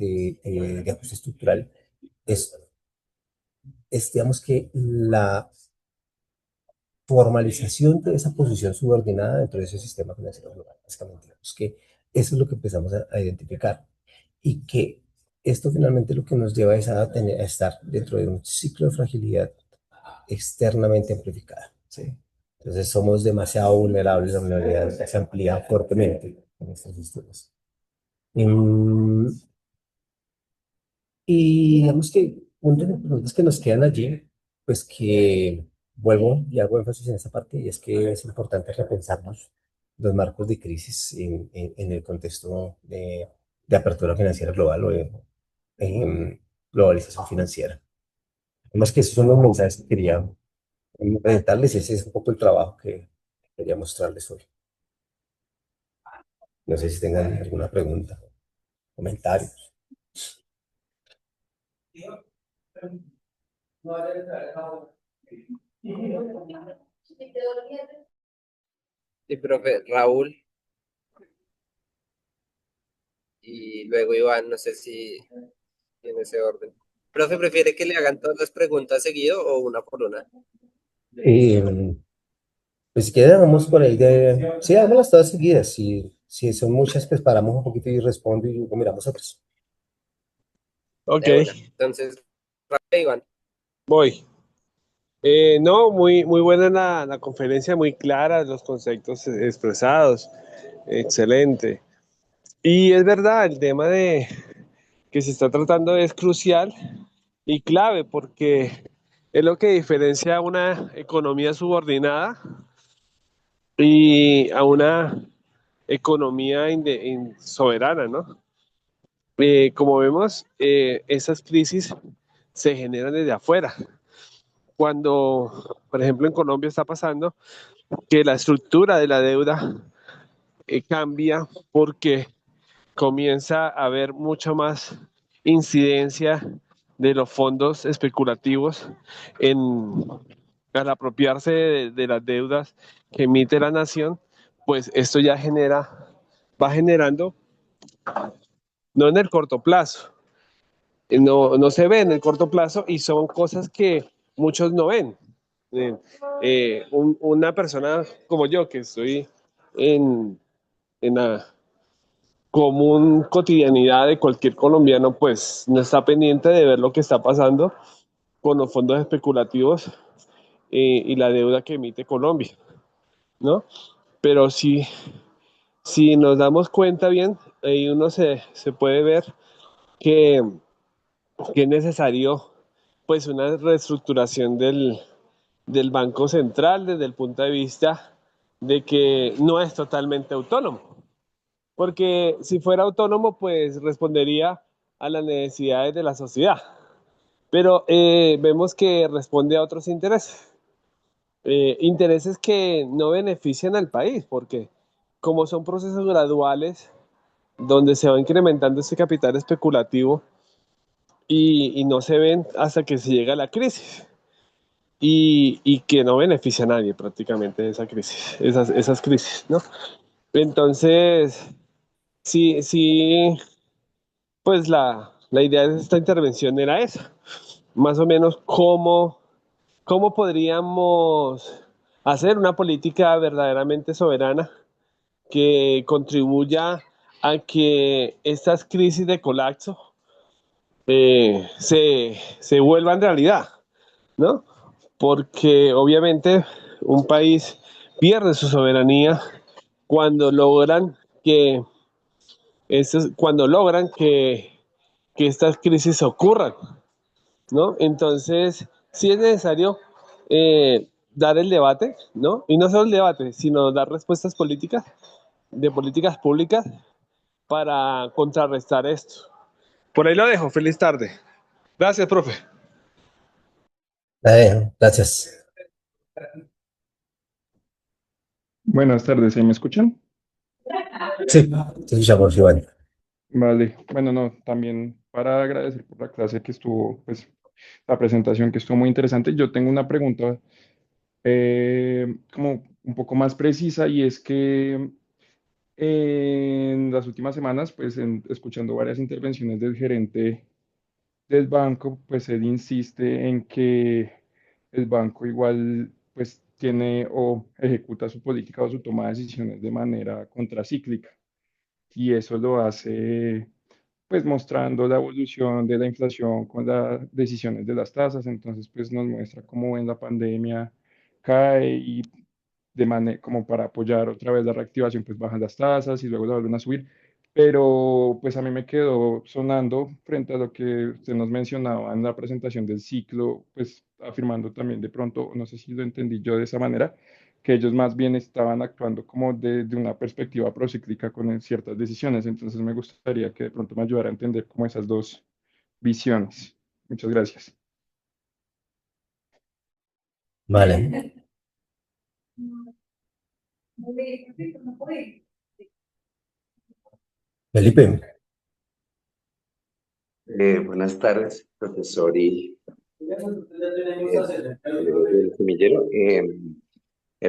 ajuste estructural. Es, digamos que la formalización de esa posición subordinada dentro de ese sistema financiero global. Básicamente, digamos que eso es lo que empezamos a identificar y que esto finalmente lo que nos lleva es a estar dentro de un ciclo de fragilidad externamente amplificada. ¿Sí? Entonces somos demasiado vulnerables, la vulnerabilidad se amplía fuertemente en estos sistemas. Mm, y digamos que uno de los problemas que nos quedan allí, pues que vuelvo y hago énfasis en esa parte, y es que es importante repensarnos los marcos de crisis en el contexto de apertura financiera global o de globalización financiera. Además que esos son los mensajes que quería presentarles y ese es un poco el trabajo que quería mostrarles hoy. No sé si tengan alguna pregunta, comentarios. Sí, profe, Raúl y luego Iván, no sé si en ese orden. Profe, ¿prefiere que le hagan todas las preguntas seguido o una por una? Eh, pues si quieren, vamos por ahí de... Sí, hagámoslas todas seguidas. Si son muchas, pues paramos un poquito y respondo y luego miramos otras. Ok, De una. Entonces, Raúl e Iván. voy. No, muy buena la conferencia, muy clara, los conceptos expresados, excelente. Y es verdad, el tema de que se está tratando es crucial y clave porque es lo que diferencia a una economía subordinada y a una economía soberana, ¿no? Como vemos, esas crisis se generan desde afuera. Cuando, por ejemplo, en Colombia está pasando que la estructura de la deuda cambia porque comienza a haber mucha más incidencia de los fondos especulativos en, al apropiarse de las deudas que emite la nación, pues esto ya va generando, no en el corto plazo, no se ve en el corto plazo y son cosas que muchos no ven. Una persona como yo, que estoy en la común cotidianidad de cualquier colombiano, pues no está pendiente de ver lo que está pasando con los fondos especulativos y la deuda que emite Colombia, ¿no? Pero si nos damos cuenta bien, ahí uno se puede ver que, que es necesario pues una reestructuración del Banco Central desde el punto de vista de que no es totalmente autónomo. Porque si fuera autónomo, pues respondería a las necesidades de la sociedad. Pero vemos que responde a otros intereses. Intereses que no benefician al país, porque como son procesos graduales, donde se va incrementando ese capital especulativo y no se ven hasta que se llega a la crisis. Y que no beneficia a nadie prácticamente esa crisis, esas crisis, ¿no? Entonces, sí, pues la idea de esta intervención era esa, más o menos cómo podríamos hacer una política verdaderamente soberana que contribuya a que estas crisis de colapso se vuelvan realidad, ¿no? Porque obviamente un país pierde su soberanía cuando logran que, cuando logran que estas crisis ocurran, ¿no? Entonces, sí es necesario dar el debate, ¿no? Y no solo el debate, sino dar respuestas políticas, de políticas públicas para contrarrestar esto. Por ahí lo dejo. Feliz tarde. Gracias, profe. Gracias. Buenas tardes, ¿sí me escuchan? Sí, te escuchamos, Iván. Vale, bueno, no, también para agradecer por la clase que estuvo, pues la presentación que estuvo muy interesante. Yo tengo una pregunta como un poco más precisa y es que en las últimas semanas, pues escuchando varias intervenciones del gerente del banco, pues él insiste en que el banco igual pues tiene o ejecuta su política o su toma de decisiones de manera contracíclica y eso lo hace pues mostrando la evolución de la inflación con las decisiones de las tasas, entonces pues nos muestra cómo en la pandemia cae y como para apoyar otra vez la reactivación pues bajan las tasas y luego la vuelven a subir, pero pues a mí me quedó sonando frente a lo que usted nos mencionaba en la presentación del ciclo, pues afirmando también de pronto, no sé si lo entendí yo de esa manera, que ellos más bien estaban actuando como de una perspectiva procíclica con ciertas decisiones. Entonces me gustaría que de pronto me ayudara a entender como esas dos visiones. Muchas gracias. Vale. Felipe, Buenas tardes, profesor y del semillero.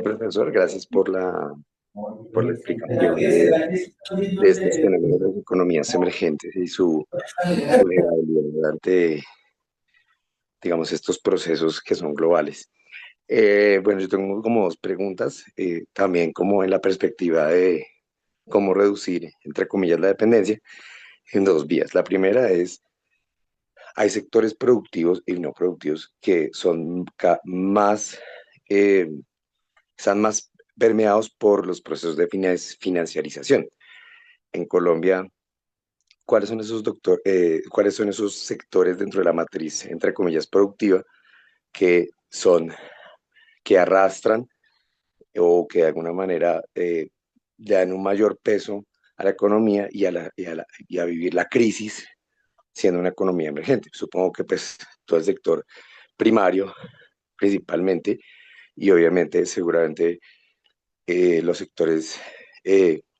Profesor, gracias por la explicación de estos fenómenos de las economías emergentes y su vulnerabilidad ante, digamos, estos procesos que son globales. Bueno, yo tengo como dos preguntas, también como en la perspectiva de cómo reducir, entre comillas, la dependencia en dos vías. La primera es, hay sectores productivos y no productivos que son más, eh, están más permeados por los procesos de financiarización. En Colombia, ¿cuáles son esos sectores dentro de la matriz, entre comillas, productiva, que son, que arrastran o que de alguna manera le dan un mayor peso a la economía y a vivir la crisis siendo una economía emergente? Supongo que pues todo el sector primario principalmente y obviamente seguramente los sectores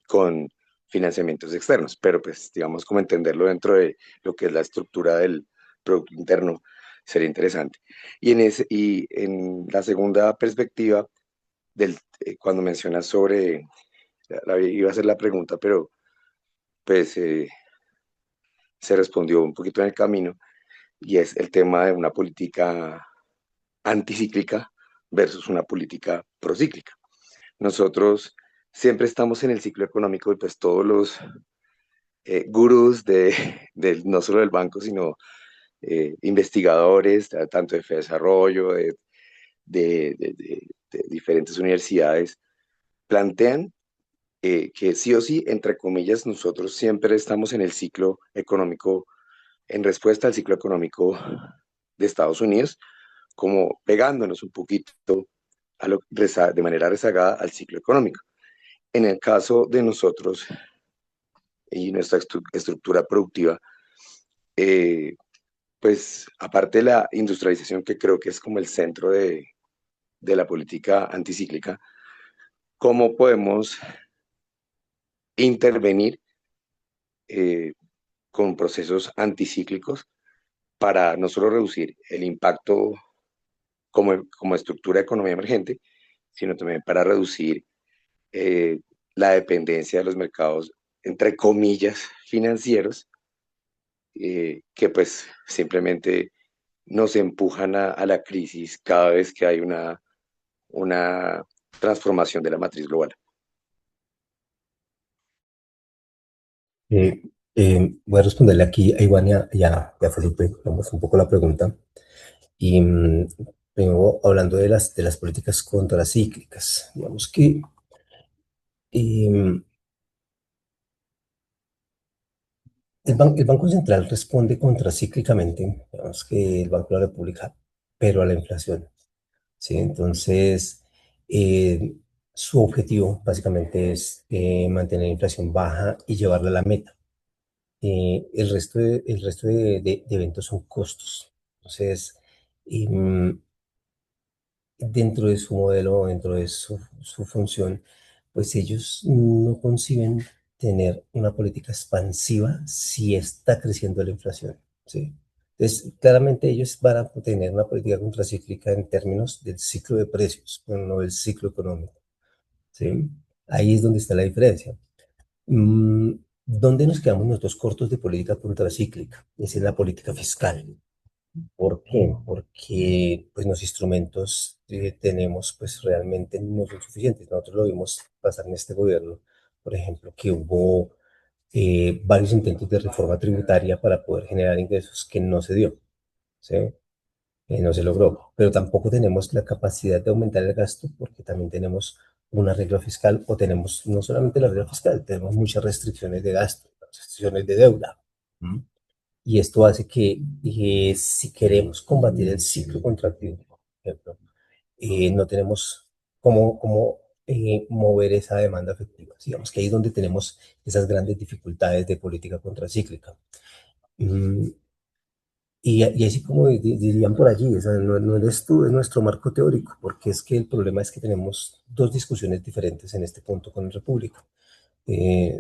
con financiamientos externos, pero pues digamos como entenderlo dentro de lo que es la estructura del Producto Interno sería interesante. Y en la segunda perspectiva, cuando mencionas sobre, iba a hacer la pregunta, pero pues se respondió un poquito en el camino, y es el tema de una política anticíclica versus una política procíclica. Nosotros siempre estamos en el ciclo económico y pues todos los gurús no solo del banco, sino investigadores, tanto de desarrollo, de diferentes universidades, plantean que sí o sí, entre comillas, nosotros siempre estamos en el ciclo económico, en respuesta al ciclo económico de Estados Unidos, como pegándonos un poquito de manera rezagada al ciclo económico. En el caso de nosotros y nuestra estructura productiva, eh, pues aparte de la industrialización, que creo que es como el centro de la política anticíclica, ¿cómo podemos intervenir eh, con procesos anticíclicos para no solo reducir el impacto como estructura de economía emergente, sino también para reducir eh, la dependencia de los mercados, entre comillas, financieros, que pues simplemente nos empujan a la crisis cada vez que hay una transformación de la matriz global? Voy a responderle aquí a Iván y a Felipe, vamos un poco la pregunta. Y primero hablando de las políticas contracíclicas, digamos que em, el Banco Central responde contracíclicamente, digamos que el Banco de la República, pero a la inflación, ¿sí? Entonces, eh, su objetivo básicamente es mantener la inflación baja y llevarla a la meta. El resto de eventos son costos. Entonces, em, dentro de su modelo, dentro de su función, pues ellos no conciben tener una política expansiva si está creciendo la inflación, ¿sí? Entonces, claramente ellos van a tener una política contracíclica en términos del ciclo de precios, pero no del ciclo económico, ¿sí? Ahí es donde está la diferencia. Mm, ¿Dónde nos quedamos nosotros cortos de política contracíclica? Es en la política fiscal. ¿Por qué? Porque pues, los instrumentos que tenemos pues, realmente no son suficientes. Nosotros lo vimos pasar en este gobierno, por ejemplo, que hubo varios intentos de reforma tributaria para poder generar ingresos que no se dio, ¿sí? No se logró, pero tampoco tenemos la capacidad de aumentar el gasto porque también tenemos una regla fiscal o tenemos no solamente la regla fiscal, tenemos muchas restricciones de gasto, restricciones de deuda. ¿Mm? Y esto hace que si queremos combatir el ciclo contractivo, por ejemplo, no tenemos cómo mover esa demanda efectiva. Digamos que ahí es donde tenemos esas grandes dificultades de política contracíclica. Mm, y así como dirían por allí, o sea, no eres tú, es nuestro marco teórico, porque es que el problema es que tenemos dos discusiones diferentes en este punto con el República.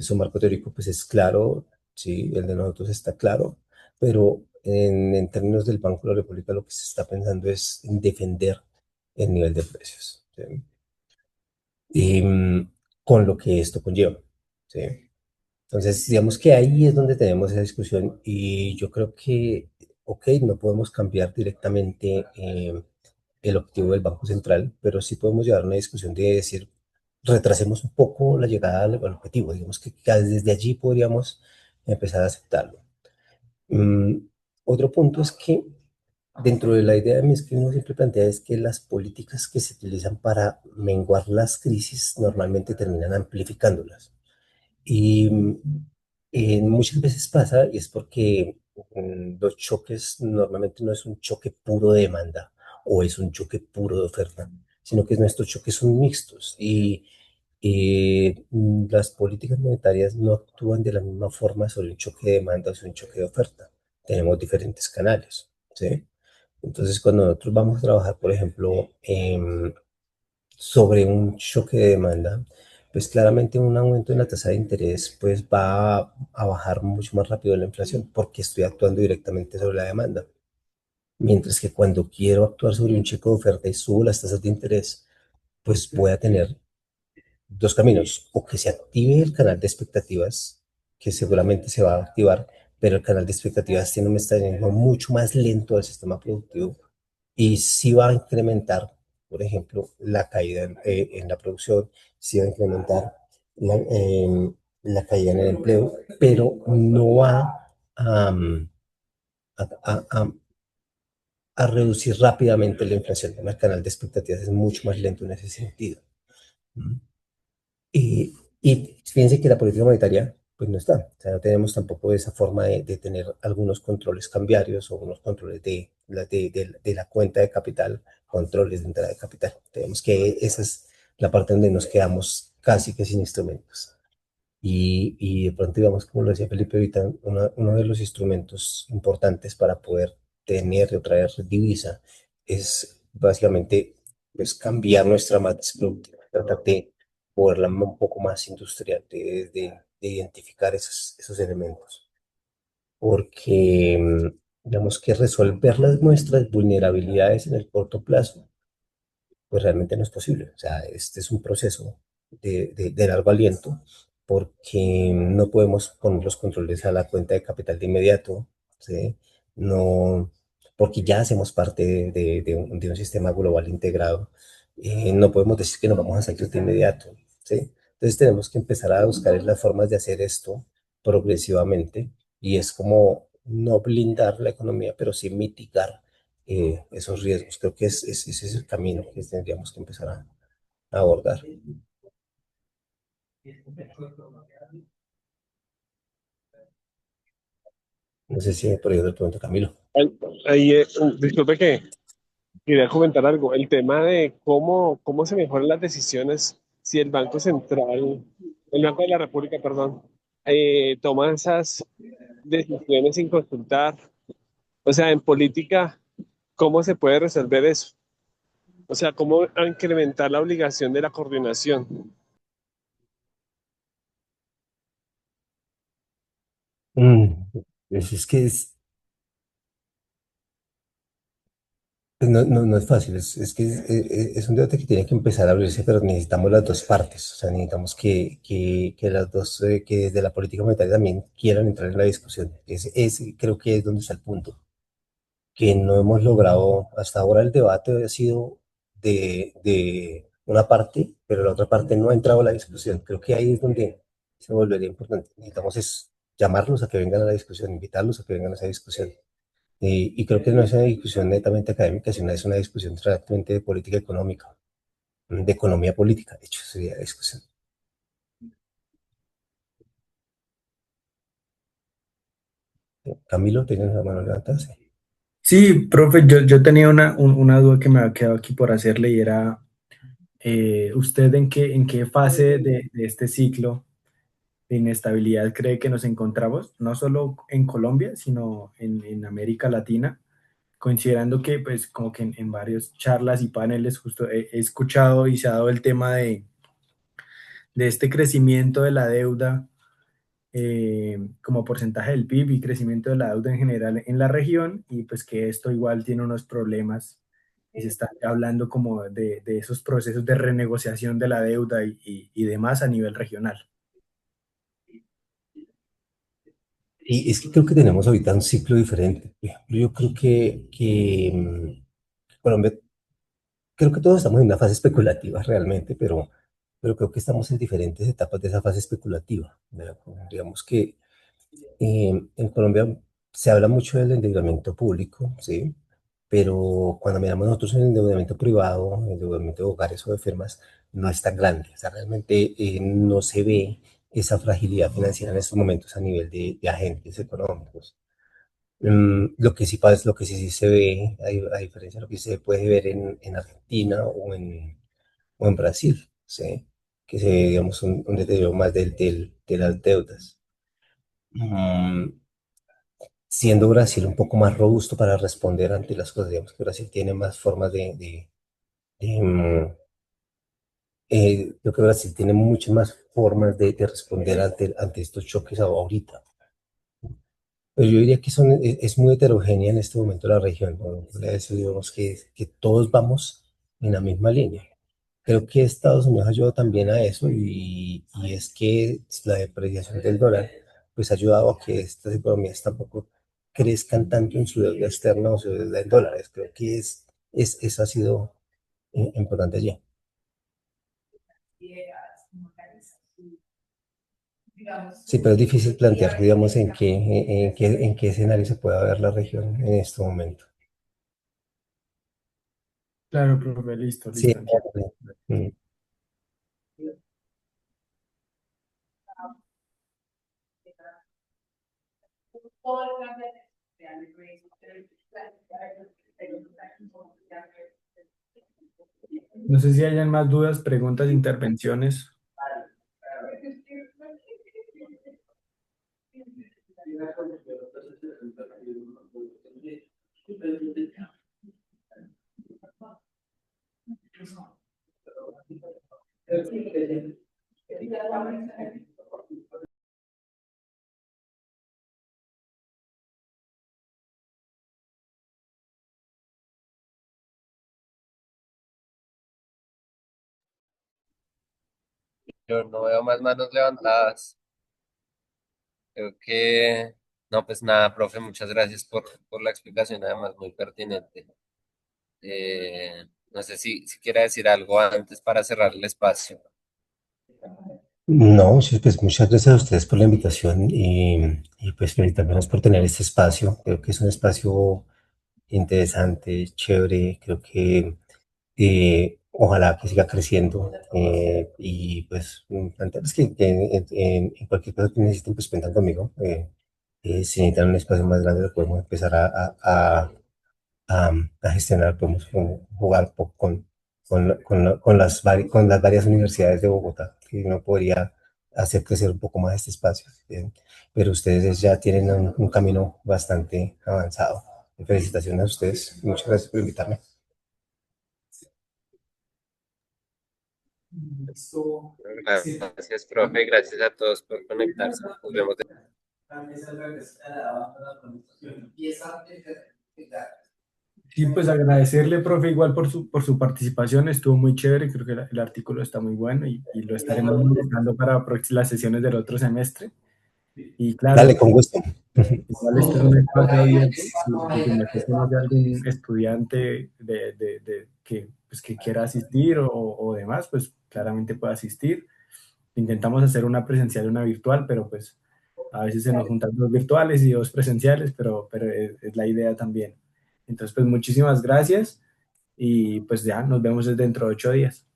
Su marco teórico pues es claro, sí, el de nosotros está claro, pero en términos del Banco de la República lo que se está pensando es en defender el nivel de precios, ¿sí? Y, con lo que esto conlleva, ¿sí? Entonces, digamos que ahí es donde tenemos esa discusión y yo creo que, ok, no podemos cambiar directamente el objetivo del Banco Central, pero sí podemos llevar una discusión de decir, retrasemos un poco la llegada al objetivo, digamos que desde allí podríamos empezar a aceptarlo. Mm, Otro punto es que dentro de la idea de mis que uno siempre plantea es que las políticas que se utilizan para menguar las crisis normalmente terminan amplificándolas. Y muchas veces pasa, y es porque los choques normalmente no es un choque puro de demanda o es un choque puro de oferta, sino que nuestros choques son mixtos y las políticas monetarias no actúan de la misma forma sobre un choque de demanda o sobre un choque de oferta. Tenemos diferentes canales, ¿sí? Entonces, cuando nosotros vamos a trabajar, por ejemplo, sobre un choque de demanda, pues claramente un aumento en la tasa de interés pues va a bajar mucho más rápido la inflación porque estoy actuando directamente sobre la demanda. Mientras que cuando quiero actuar sobre un cheque de oferta y subo las tasas de interés, pues voy a tener dos caminos, o que se active el canal de expectativas, que seguramente se va a activar, pero el canal de expectativas tiene un mecanismo mucho más lento del sistema productivo y sí va a incrementar, por ejemplo, la caída en la producción, sí va a incrementar la caída en el empleo, pero no va a, a- a- a reducir rápidamente la inflación. El canal de expectativas es mucho más lento en ese sentido. ¿Mm? Y fíjense que la política monetaria, pues no está. O sea, no tenemos tampoco esa forma de tener algunos controles cambiarios o unos controles de la cuenta de capital, controles de entrada de capital. Tenemos que esa es la parte donde nos quedamos casi que sin instrumentos. Y de pronto, digamos, como lo decía Felipe ahorita, uno de los instrumentos importantes para poder tener o traer divisa es básicamente pues, cambiar nuestra matriz productiva, tratar de poderla un poco más industrial, de identificar esos elementos. Porque, digamos que resolver nuestras vulnerabilidades en el corto plazo pues realmente no es posible. O sea, este es un proceso de largo aliento porque no podemos poner los controles a la cuenta de capital de inmediato, ¿sí? No, porque ya hacemos parte de un sistema global integrado. No podemos decir que nos vamos a salir de inmediato, ¿sí? Entonces tenemos que empezar a buscar las formas de hacer esto progresivamente y es como no blindar la economía, pero sí mitigar esos riesgos. Creo que ese es el camino que tendríamos que empezar a abordar. No sé si por ahí le pregunto a Camilo. Ahí, disculpe que quería comentar algo. El tema de cómo se mejoran las decisiones si el Banco Central, el Banco de la República, perdón, toma esas decisiones sin consultar. O sea, en política, ¿cómo se puede resolver eso? O sea, ¿cómo incrementar la obligación de la coordinación? Mm, es que no es fácil, es que es un debate que tiene que empezar a abrirse, pero necesitamos las dos partes, o sea, necesitamos que las dos, que desde la política monetaria también quieran entrar en la discusión. Creo que es donde está el punto, que no hemos logrado, hasta ahora el debate ha sido de una parte, pero la otra parte no ha entrado a la discusión. Creo que ahí es donde se volvería importante. Necesitamos es llamarlos a que vengan a la discusión, invitarlos a que vengan a esa discusión. Y creo que no es una discusión netamente académica, sino es una discusión realmente de política económica, de economía política, de hecho, sería la discusión. Camilo, ¿tienes la mano levantada? Sí. Sí, profe, yo tenía una duda que me había quedado aquí por hacerle y era, ¿usted en qué fase de este ciclo de inestabilidad cree que nos encontramos? No solo en Colombia, sino en América Latina, considerando que pues como que en varias charlas y paneles justo he escuchado y se ha dado el tema de este crecimiento de la deuda como porcentaje del PIB y crecimiento de la deuda en general en la región y pues que esto igual tiene unos problemas y se está hablando como de esos procesos de renegociación de la deuda y demás a nivel regional. Y es que creo que tenemos ahorita un ciclo diferente. Por ejemplo, yo creo Colombia, creo que todos estamos en una fase especulativa realmente, pero creo que estamos en diferentes etapas de esa fase especulativa. ¿Verdad? Digamos que en Colombia se habla mucho del endeudamiento público, ¿sí? Pero cuando miramos nosotros el endeudamiento privado, el endeudamiento de hogares o de firmas, no es tan grande. O sea, realmente no se ve esa fragilidad financiera en estos momentos a nivel de agentes económicos. Lo que sí se ve, a diferencia de lo que se puede ver en Argentina o en Brasil, ¿sí? Que se ve, digamos, un deterioro más de las deudas. Mm, Siendo Brasil un poco más robusto para responder ante las cosas, digamos que Brasil tiene más formas de, creo que Brasil tiene muchas más formas de responder ante estos choques ahorita. Pero yo diría que es muy heterogénea en este momento la región, ¿no? Digamos que todos vamos en la misma línea. Creo que Estados Unidos ayudó también a eso y es que la depreciación del dólar pues ha ayudado a que estas economías tampoco crezcan tanto en su deuda externa o su deuda en dólares. Creo que eso ha sido importante allí. Sí, pero es difícil plantear, digamos, en qué escenario se puede ver la región en este momento. Claro, profe, listo, Sí, listo, entiendo. mm. No sé si hayan más dudas, preguntas, intervenciones. Yo no veo más manos levantadas. Creo que, no, pues nada, profe, muchas gracias por la explicación, además muy pertinente. No sé si quiera decir algo antes para cerrar el espacio. No, sí, pues muchas gracias a ustedes por la invitación y pues felicitarnos por tener este espacio. Creo que es un espacio interesante, chévere. Creo que ojalá que siga creciendo y pues plantearles que en cualquier cosa que necesiten pues cuentan conmigo. Si necesitan un espacio más grande lo podemos empezar a gestionar, podemos jugar con las varias universidades de Bogotá, que uno podría hacer crecer un poco más este espacio. Pero ustedes ya tienen un camino bastante avanzado. Felicitaciones a ustedes. Muchas gracias por invitarme. Gracias, profe, gracias a todos por conectarse. Nos vemos. Sí, pues agradecerle, profe, igual por su participación, estuvo muy chévere, creo que el artículo está muy bueno y lo estaremos modificando para las sesiones del otro semestre. Y Dale, claro, con gusto. igual este es un espacio abierto, si se merece conoce algún estudiante que, pues, que quiera asistir o demás, pues claramente puede asistir. Intentamos hacer una presencial y una virtual, pero pues a veces se nos juntan dos virtuales y dos presenciales, pero es la idea también. Entonces, pues muchísimas gracias y pues ya nos vemos dentro de 8 días.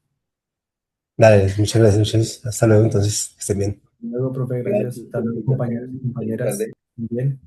Dale, muchas gracias, muchas. Hasta luego, entonces, que estén bien. Luego, profe, gracias. Hasta luego, compañeros y compañeras. Muy bien.